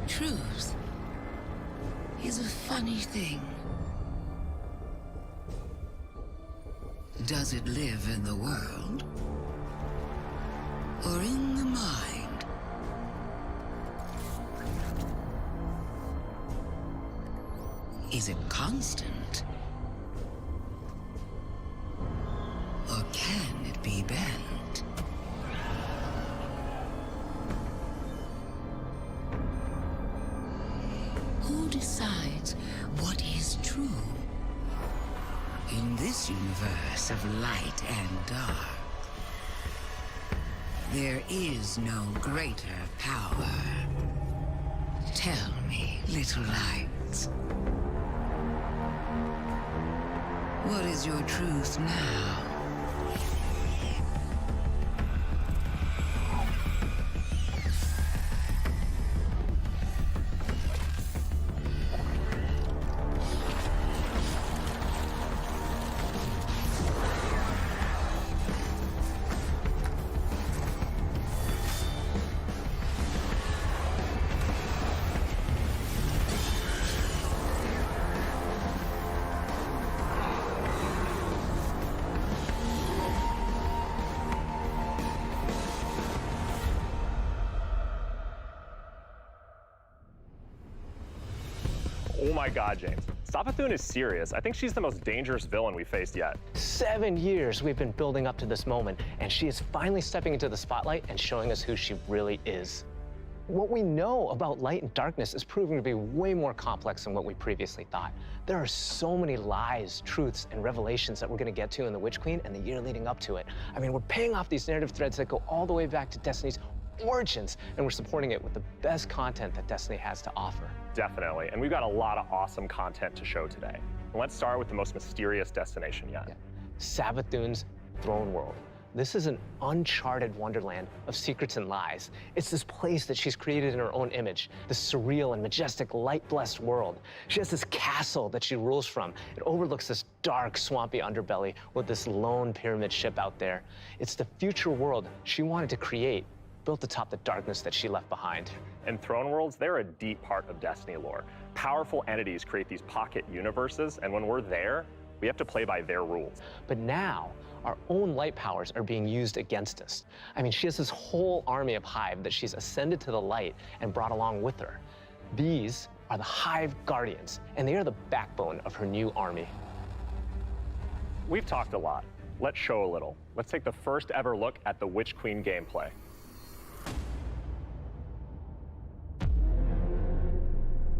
Truth is a funny thing. Does it live in the world or in the mind? Is it constant or can it be bent? Who decides what is true? In this universe of light and dark, there is no greater power. Tell me, little lights, what is your truth now? Oh my god, James. Savathun is serious. I think she's the most dangerous villain we faced yet. 7 years we've been building up to this moment, and she is finally stepping into the spotlight and showing us who she really is. What we know about light and darkness is proving to be way more complex than what we previously thought. There are so many lies, truths, and revelations that we're going to get to in The Witch Queen and the year leading up to it. I mean, we're paying off these narrative threads that go all the way back to Destiny's origins, and we're supporting it with the best content that Destiny has to offer. Definitely, and we've got a lot of awesome content to show today. Let's start with the most mysterious destination yet. Savathun's throne world. This is an uncharted wonderland of secrets and lies. It's this place that she's created in her own image, this surreal and majestic light-blessed world. She has this castle that she rules from. It overlooks this dark, swampy underbelly with this lone pyramid ship out there. It's the future world she wanted to create, built atop the darkness that she left behind. And throne worlds, they're a deep part of Destiny lore. Powerful entities create these pocket universes, and when we're there, we have to play by their rules. But now, our own light powers are being used against us. I mean, she has this whole army of Hive that she's ascended to the light and brought along with her. These are the Hive Guardians, and they are the backbone of her new army. We've talked a lot. Let's show a little. Let's take the first ever look at the Witch Queen gameplay.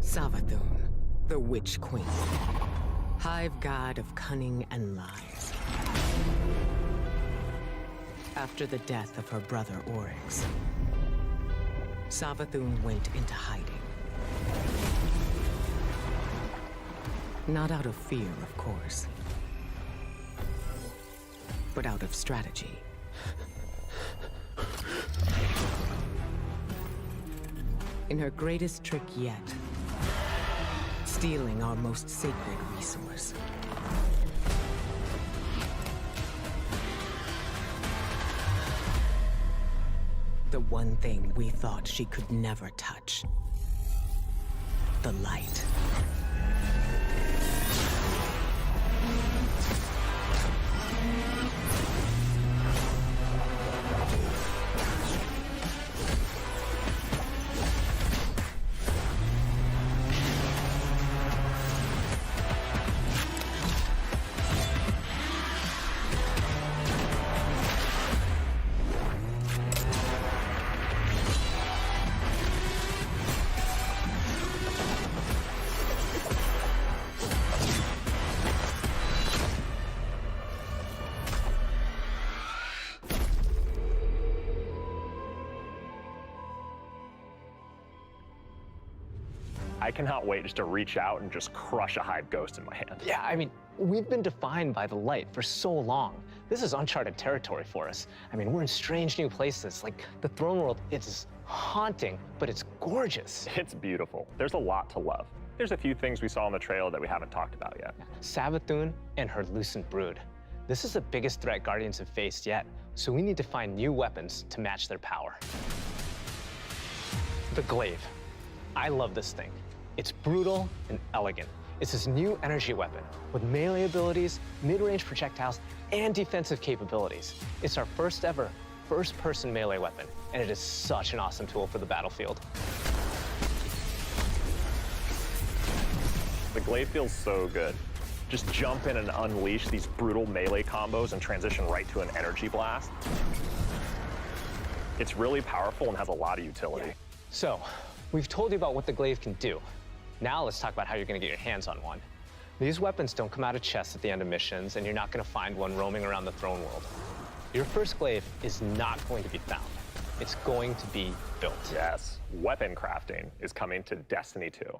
Savathun, the Witch Queen, Hive God of cunning and lies. After the death of her brother Oryx, Savathun went into hiding. Not out of fear, of course, but out of strategy. In her greatest trick yet, stealing our most sacred resource. The one thing we thought she could never touch. The light. I cannot wait just to reach out and just crush a hive ghost in my hand. Yeah, I mean, we've been defined by the light for so long. This is uncharted territory for us. I mean, we're in strange new places. Like, the throne world, it's haunting, but it's gorgeous. It's beautiful. There's a lot to love. There's a few things we saw in the trailer that we haven't talked about yet. Savathun and her Lucent Brood. This is the biggest threat Guardians have faced yet, so we need to find new weapons to match their power. The Glaive. I love this thing. It's brutal and elegant. It's this new energy weapon with melee abilities, mid-range projectiles, and defensive capabilities. It's our first ever first-person melee weapon, and it is such an awesome tool for the battlefield. The Glaive feels so good. Just jump in and unleash these brutal melee combos and transition right to an energy blast. It's really powerful and has a lot of utility. So, we've told you about what the Glaive can do. Now let's talk about how you're gonna get your hands on one. These weapons don't come out of chests at the end of missions, and you're not gonna find one roaming around the throne world. Your first Glaive is not going to be found. It's going to be built. Yes, weapon crafting is coming to Destiny 2.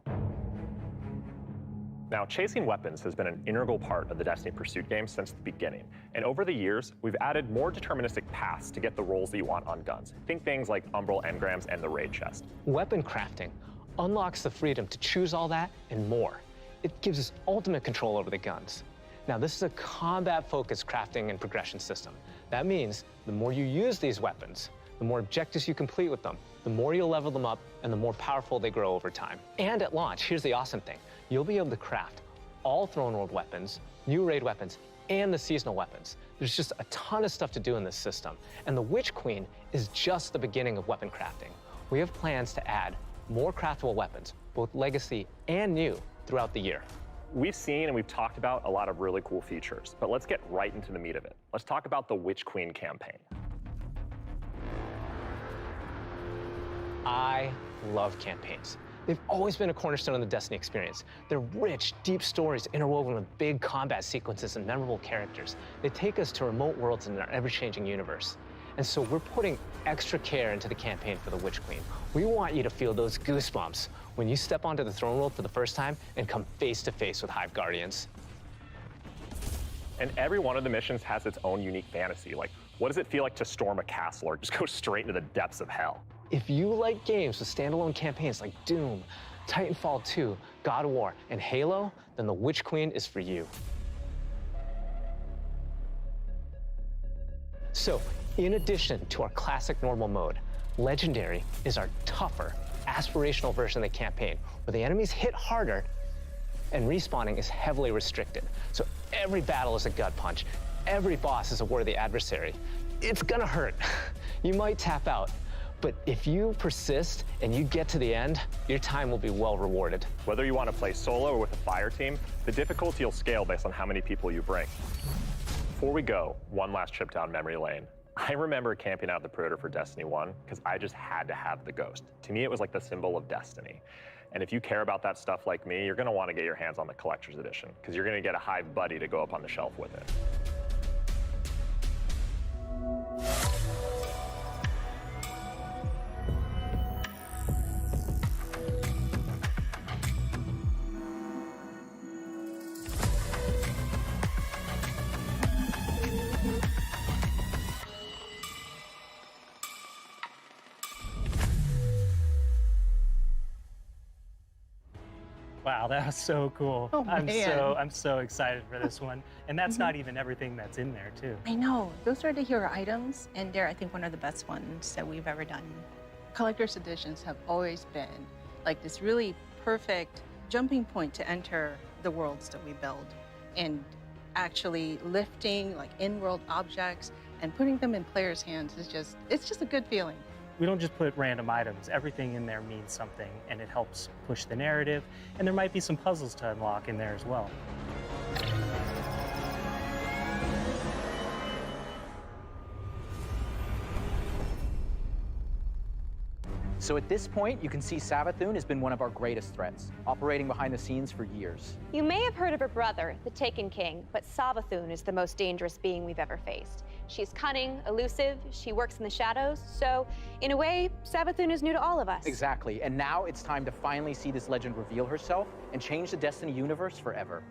Now, chasing weapons has been an integral part of the Destiny Pursuit game since the beginning. And over the years, we've added more deterministic paths to get the rolls that you want on guns. Think things like Umbral engrams and the raid chest. Weapon crafting unlocks the freedom to choose all that and more. It gives us ultimate control over the guns. Now, this is a combat-focused crafting and progression system. That means the more you use these weapons, the more objectives you complete with them, the more you'll level them up, and the more powerful they grow over time. And at launch, here's the awesome thing. You'll be able to craft all Throne World weapons, new raid weapons, and the seasonal weapons. There's just a ton of stuff to do in this system. And the Witch Queen is just the beginning of weapon crafting. We have plans to add more craftable weapons, both legacy and new, throughout the year. We've seen and we've talked about a lot of really cool features, but let's get right into the meat of it. Let's talk about the Witch Queen campaign. I love campaigns. They've always been a cornerstone of the Destiny experience. They're rich, deep stories interwoven with big combat sequences and memorable characters. They take us to remote worlds in our ever-changing universe. And so we're putting extra care into the campaign for the Witch Queen. We want you to feel those goosebumps when you step onto the throne world for the first time and come face to face with Hive Guardians. And every one of the missions has its own unique fantasy. Like, what does it feel like to storm a castle or just go straight into the depths of hell? If you like games with standalone campaigns like Doom, Titanfall 2, God of War, and Halo, then the Witch Queen is for you. So, in addition to our classic normal mode, Legendary is our tougher, aspirational version of the campaign, where the enemies hit harder and respawning is heavily restricted. So every battle is a gut punch, every boss is a worthy adversary. It's gonna hurt. You might tap out, but if you persist and you get to the end, your time will be well rewarded. Whether you want to play solo or with a fire team, the difficulty will scale based on how many people you bring. Before we go, one last trip down memory lane. I remember camping out the Predator for Destiny 1 because I just had to have the Ghost. To me, it was like the symbol of Destiny. And if you care about that stuff like me, you're gonna wanna get your hands on the Collector's Edition because you're gonna get a Hive buddy to go up on the shelf with it. Wow, that was so cool. Oh, I'm man. so excited for this one. And that's not even everything that's in there too. I know. Those are the hero items, and they're, I think, one of the best ones that we've ever done. Collector's editions have always been like this really perfect jumping point to enter the worlds that we build, and actually lifting like in-world objects and putting them in players' hands is just, it's just a good feeling. We don't just put random items. Everything in there means something, and it helps push the narrative. And there might be some puzzles to unlock in there as well. So at this point, you can see Savathun has been one of our greatest threats, operating behind the scenes for years. You may have heard of her brother, the Taken King, but Savathun is the most dangerous being we've ever faced. She's cunning, elusive, she works in the shadows, so in a way, Savathun is new to all of us. Exactly, and now it's time to finally see this legend reveal herself and change the Destiny universe forever.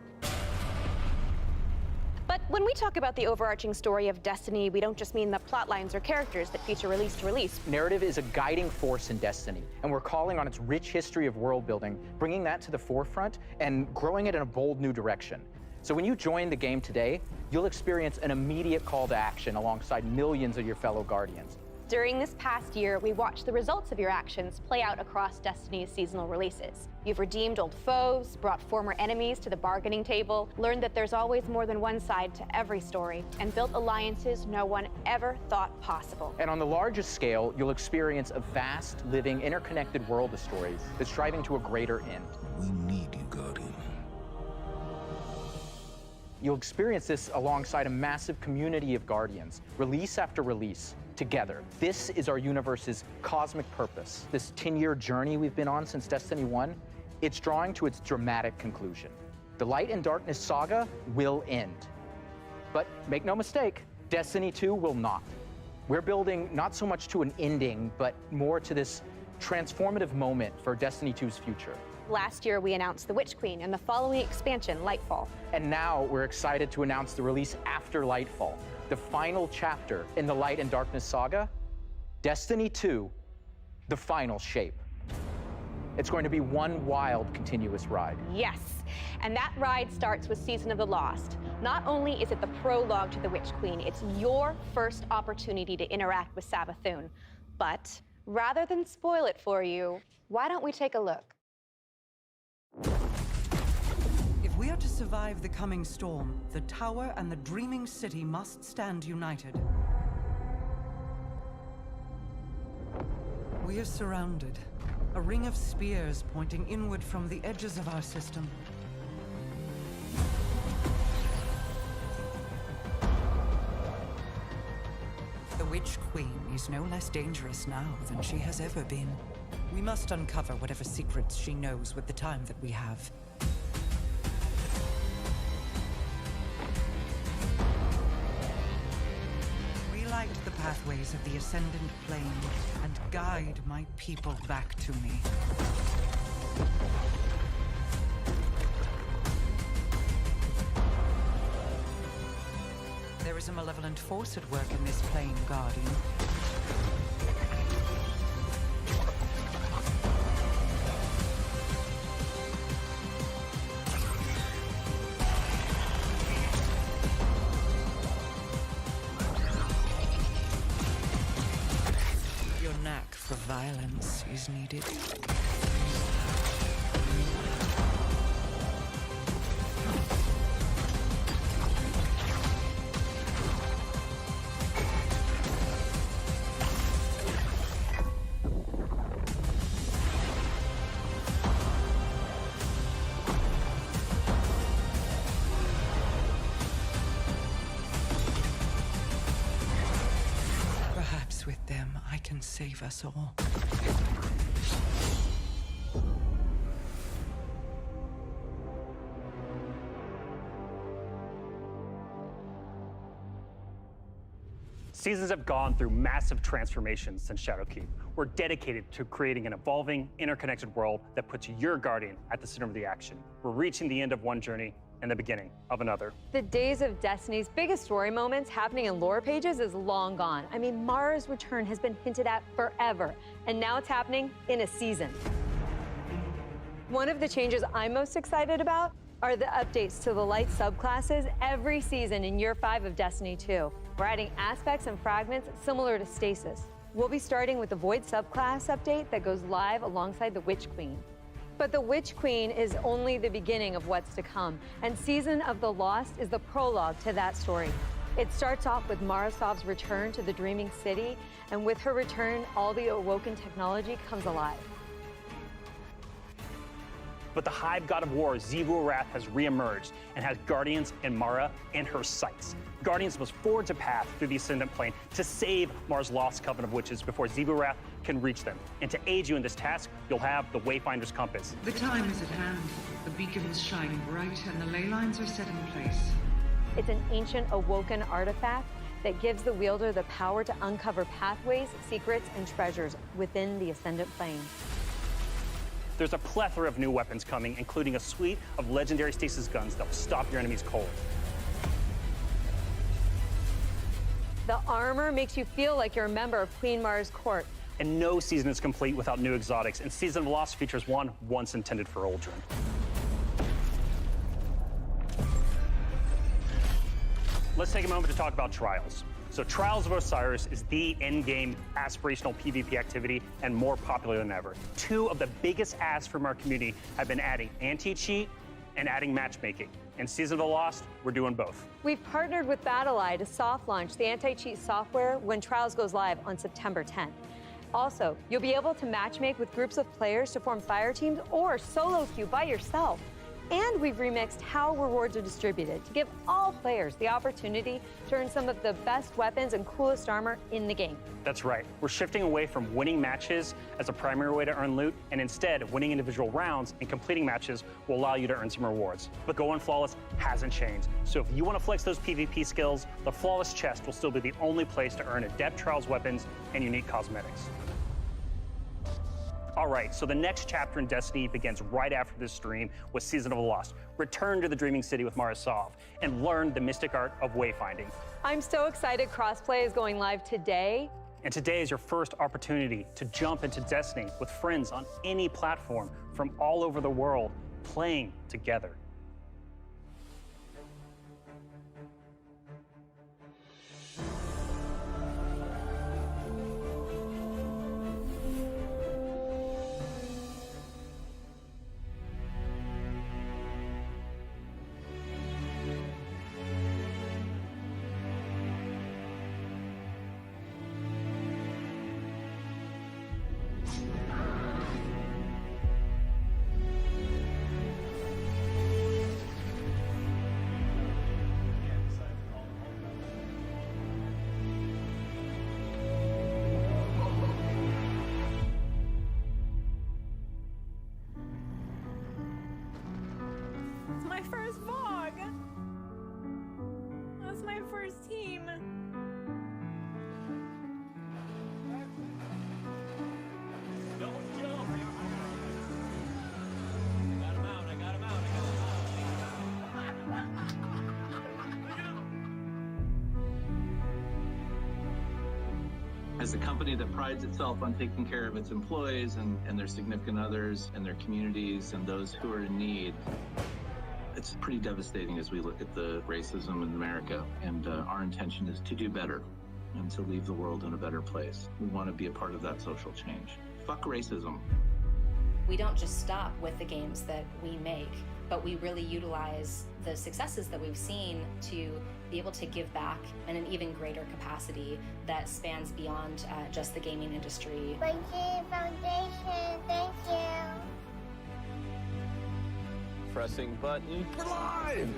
But when we talk about the overarching story of Destiny, we don't just mean the plot lines or characters that feature release to release. Narrative is a guiding force in Destiny, and we're calling on its rich history of world building, bringing that to the forefront and growing it in a bold new direction. So when you join the game today, you'll experience an immediate call to action alongside millions of your fellow Guardians. During this past year, we watched the results of your actions play out across Destiny's seasonal releases. You've redeemed old foes, brought former enemies to the bargaining table, learned that there's always more than one side to every story, and built alliances no one ever thought possible. And on the largest scale, you'll experience a vast, living, interconnected world of stories that's striving to a greater end. We need you, Guardian. You'll experience this alongside a massive community of Guardians, release after release, together. This is our universe's cosmic purpose. This 10-year journey we've been on since Destiny 1, it's drawing to its dramatic conclusion. The Light and Darkness saga will end. But make no mistake, Destiny 2 will not. We're building not so much to an ending, but more to this transformative moment for Destiny 2's future. Last year, we announced the Witch Queen and the following expansion, Lightfall. And now we're excited to announce the release after Lightfall, the final chapter in the Light and Darkness saga, Destiny 2, the final shape. It's going to be one wild, continuous ride. Yes, and that ride starts with Season of the Lost. Not only is it the prologue to the Witch Queen, it's your first opportunity to interact with Savathun. But rather than spoil it for you, why don't we take a look? If we are to survive the coming storm, the tower and the dreaming city must stand united. We are surrounded. A ring of spears pointing inward from the edges of our system. The Witch Queen is no less dangerous now than she has ever been. We must uncover whatever secrets she knows with the time that we have. Relight the pathways of the Ascendant Plane and guide my people back to me. There is a malevolent force at work in this plane, Guardian. Your knack for violence is needed. Perhaps with them, I can save us all. Seasons have gone through massive transformations since Shadowkeep. We're dedicated to creating an evolving, interconnected world that puts your Guardian at the center of the action. We're reaching the end of one journey and the beginning of another. The days of Destiny's biggest story moments happening in lore pages is long gone. I mean, Mara's return has been hinted at forever, and now it's happening in a season. One of the changes I'm most excited about are the updates to the light subclasses every season in Year 5 of Destiny 2. We're adding aspects and fragments similar to Stasis. We'll be starting with the Void subclass update that goes live alongside the Witch Queen. But the Witch Queen is only the beginning of what's to come, and Season of the Lost is the prologue to that story. It starts off with Marasov's return to the Dreaming City, and with her return, all the awoken technology comes alive. But the Hive God of War, Xivu-Arath, has reemerged and has Guardians and Mara in her sights. Guardians must forge a path through the Ascendant Plane to save Mara's lost coven of witches before Xivu-Arath can reach them. And to aid you in this task, you'll have the Wayfinder's Compass. The time is at hand. The beacons shine bright and the ley lines are set in place. It's an ancient awoken artifact that gives the wielder the power to uncover pathways, secrets, and treasures within the Ascendant Plane. There's a plethora of new weapons coming, including a suite of legendary stasis guns that will stop your enemies cold. The armor makes you feel like you're a member of Queen Mara's court. And no season is complete without new exotics, and Season of the Lost features one once intended for Aldrin. Let's take a moment to talk about Trials. So Trials of Osiris is the endgame aspirational PvP activity and more popular than ever. Two of the biggest asks from our community have been adding anti-cheat and adding matchmaking. In Season of the Lost, we're doing both. We've partnered with BattleEye to soft launch the anti-cheat software when Trials goes live on September 10th. Also, you'll be able to matchmake with groups of players to form fire teams or solo queue by yourself. And we've remixed how rewards are distributed to give all players the opportunity to earn some of the best weapons and coolest armor in the game. That's right. We're shifting away from winning matches as a primary way to earn loot, and instead, winning individual rounds and completing matches will allow you to earn some rewards. But Going Flawless hasn't changed. So if you want to flex those PvP skills, the Flawless Chest will still be the only place to earn adept Trials weapons and unique cosmetics. All right, so the next chapter in Destiny begins right after this stream with Season of the Lost. Return to the Dreaming City with Mara Sov and learn the mystic art of wayfinding. I'm so excited crossplay is going live today. And today is your first opportunity to jump into Destiny with friends on any platform from all over the world, playing together. It's my first vlog. That's my first team. As a company that prides itself on taking care of its employees and their significant others and their communities and those who are in need, it's pretty devastating as we look at the racism in America. And our intention is to do better and to leave the world in a better place. We want to be a part of that social change. Fuck racism. We don't just stop with the games that we make, but we really utilize the successes that we've seen to be able to give back in an even greater capacity that spans beyond just the gaming industry. Bungie Foundation, thank you. Pressing button. We're live!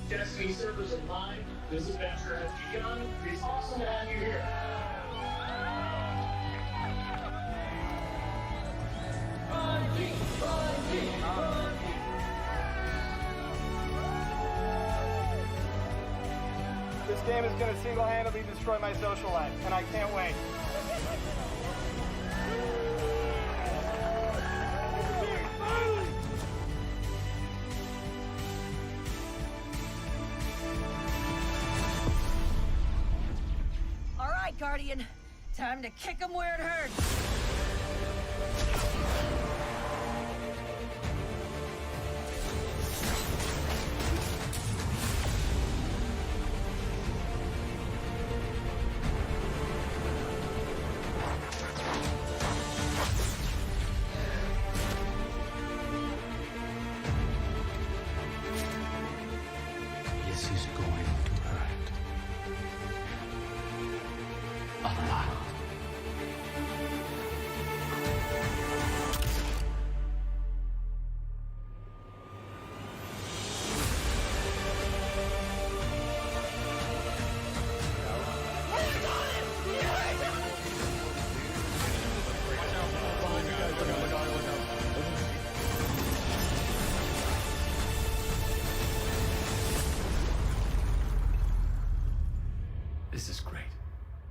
Destiny servers are live. This adventure has begun. It's awesome to have you here. Bungie, Bungie, Bungie. This game is going to single-handedly destroy my social life, and I can't wait. All right, Guardian. Time to kick 'em where it hurts. This is going to hurt. A lot.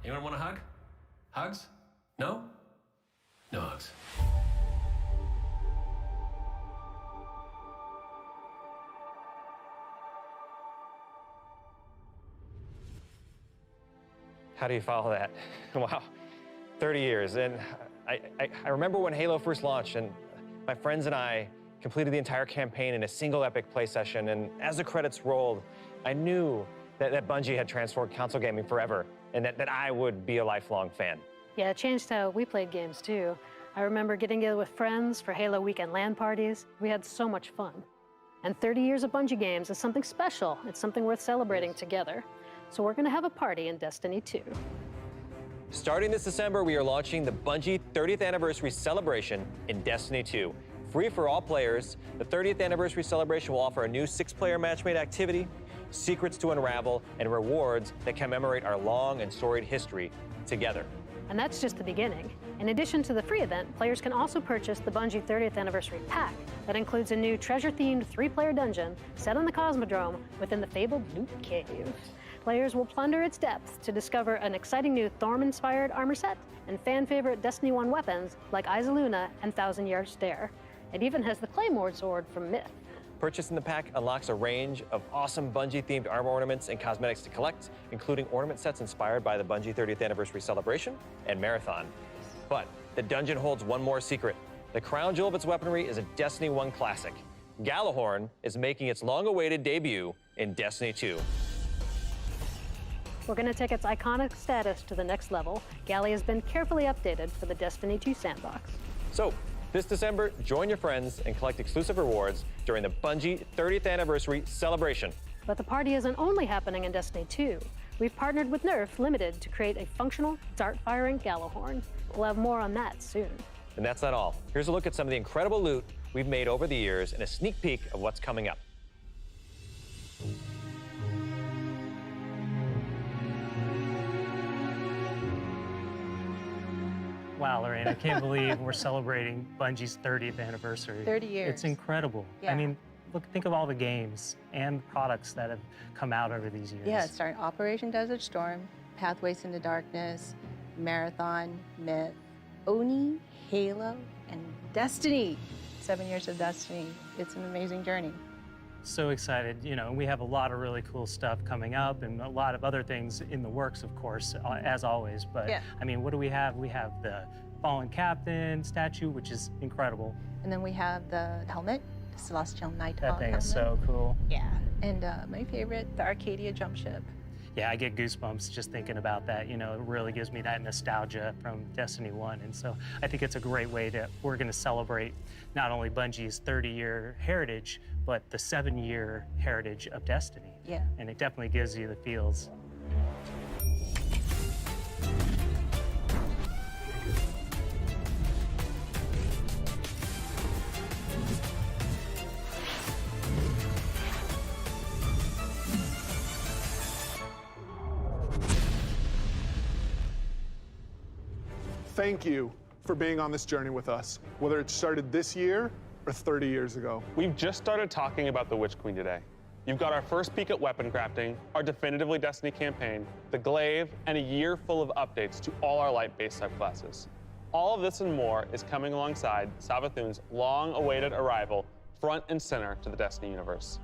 Anyone want a hug? Hugs? No? No hugs. How do you follow that? Wow, 30 years. And I remember when Halo first launched, and my friends and I completed the entire campaign in a single epic play session. And as the credits rolled, I knew that Bungie had transformed console gaming forever, and that I would be a lifelong fan. Yeah, it changed how we played games too. I remember getting together with friends for Halo weekend LAN parties. We had so much fun. And 30 years of Bungie games is something special. It's something worth celebrating together. So we're gonna have a party in Destiny 2. Starting this December, we are launching the Bungie 30th Anniversary Celebration in Destiny 2. Free for all players, the 30th Anniversary Celebration will offer a new 6-player matchmade activity, secrets to unravel, and rewards that commemorate our long and storied history together. And that's just the beginning. In addition to the free event, players can also purchase the Bungie 30th Anniversary Pack that includes a new treasure-themed 3-player dungeon set on the Cosmodrome within the fabled Loot Cave. Players will plunder its depths to discover an exciting new Thorm-inspired armor set and fan-favorite Destiny 1 weapons like Izaluna and Thousand Yard Stare. It even has the Claymore sword from Myth. Purchasing the pack unlocks a range of awesome Bungie-themed armor ornaments and cosmetics to collect, including ornament sets inspired by the Bungie 30th Anniversary Celebration and Marathon. But the dungeon holds one more secret. The crown jewel of its weaponry is a Destiny 1 classic. Gjallarhorn is making its long-awaited debut in Destiny 2. We're gonna take its iconic status to the next level. Galley has been carefully updated for the Destiny 2 sandbox. So, this December, join your friends and collect exclusive rewards during the Bungie 30th Anniversary Celebration. But the party isn't only happening in Destiny 2. We've partnered with Nerf Limited to create a functional, dart-firing Gjallarhorn. We'll have more on that soon. And that's not all. Here's a look at some of the incredible loot we've made over the years and a sneak peek of what's coming up. Wow, Lorraine, I can't believe we're celebrating Bungie's 30th anniversary. 30 years. It's incredible. Yeah. I mean, look, think of all the games and products that have come out over these years. Yeah, starting Operation Desert Storm, Pathways into Darkness, Marathon, Myth, Oni, Halo, and Destiny. 7 years of Destiny. It's an amazing journey. So excited, you know, we have a lot of really cool stuff coming up and a lot of other things in the works, of course, as always. But yeah. I mean, what do we have? We have the Fallen Captain statue, which is incredible. And then we have the helmet, the Celestial Nighthawk That thing helmet. is so cool. Yeah, and my favorite, the Arcadia jump ship. Yeah, I get goosebumps just thinking about that. You know, it really gives me that nostalgia from Destiny 1. And so I think it's a great way we're gonna celebrate not only Bungie's 30-year heritage, but the 7-year heritage of Destiny. Yeah. And it definitely gives you the feels. Thank you for being on this journey with us, whether it started this year or 30 years ago. We've just started talking about the Witch Queen today. You've got our first peek at weapon crafting, our definitively Destiny campaign, the glaive, and a year full of updates to all our light-based subclasses. All of this and more is coming alongside Savathun's long-awaited arrival front and center to the Destiny universe.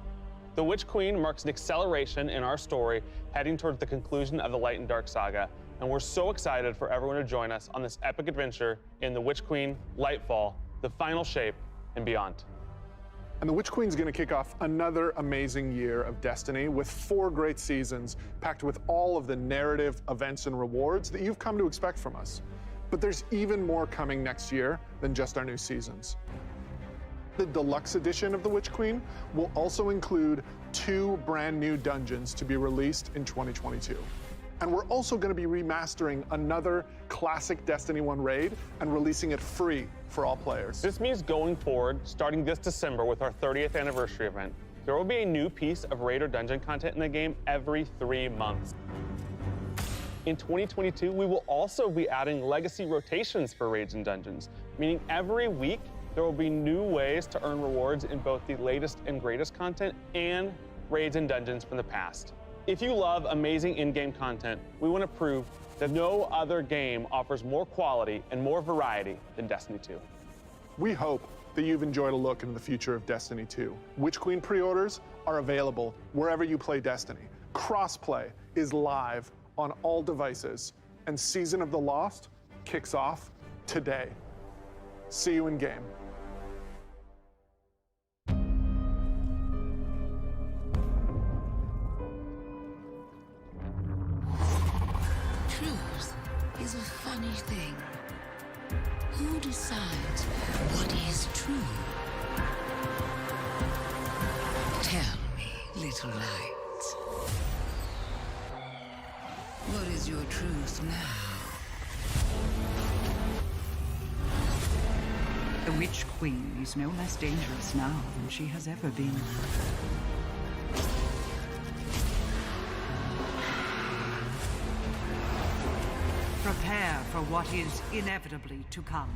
The Witch Queen marks an acceleration in our story heading towards the conclusion of the Light and Dark saga, and we're so excited for everyone to join us on this epic adventure in the Witch Queen, Lightfall, the Final Shape, and beyond. And the Witch Queen's gonna kick off another amazing year of Destiny with 4 great seasons packed with all of the narrative, events, and rewards that you've come to expect from us. But there's even more coming next year than just our new seasons. The deluxe edition of the Witch Queen will also include 2 brand new dungeons to be released in 2022. And we're also going to be remastering another classic Destiny 1 raid and releasing it free for all players. This means going forward, starting this December with our 30th anniversary event, there will be a new piece of raid or dungeon content in the game every 3 months. In 2022, we will also be adding legacy rotations for raids and dungeons, meaning every week there will be new ways to earn rewards in both the latest and greatest content and raids and dungeons from the past. If you love amazing in-game content, we want to prove that no other game offers more quality and more variety than Destiny 2. We hope that you've enjoyed a look into the future of Destiny 2. Witch Queen pre-orders are available wherever you play Destiny. Crossplay is live on all devices, and Season of the Lost kicks off today. See you in game. Truth is a funny thing. Who decides what is true? Tell me, little light. What is your truth now? The Witch Queen is no less dangerous now than she has ever been. Prepare for what is inevitably to come.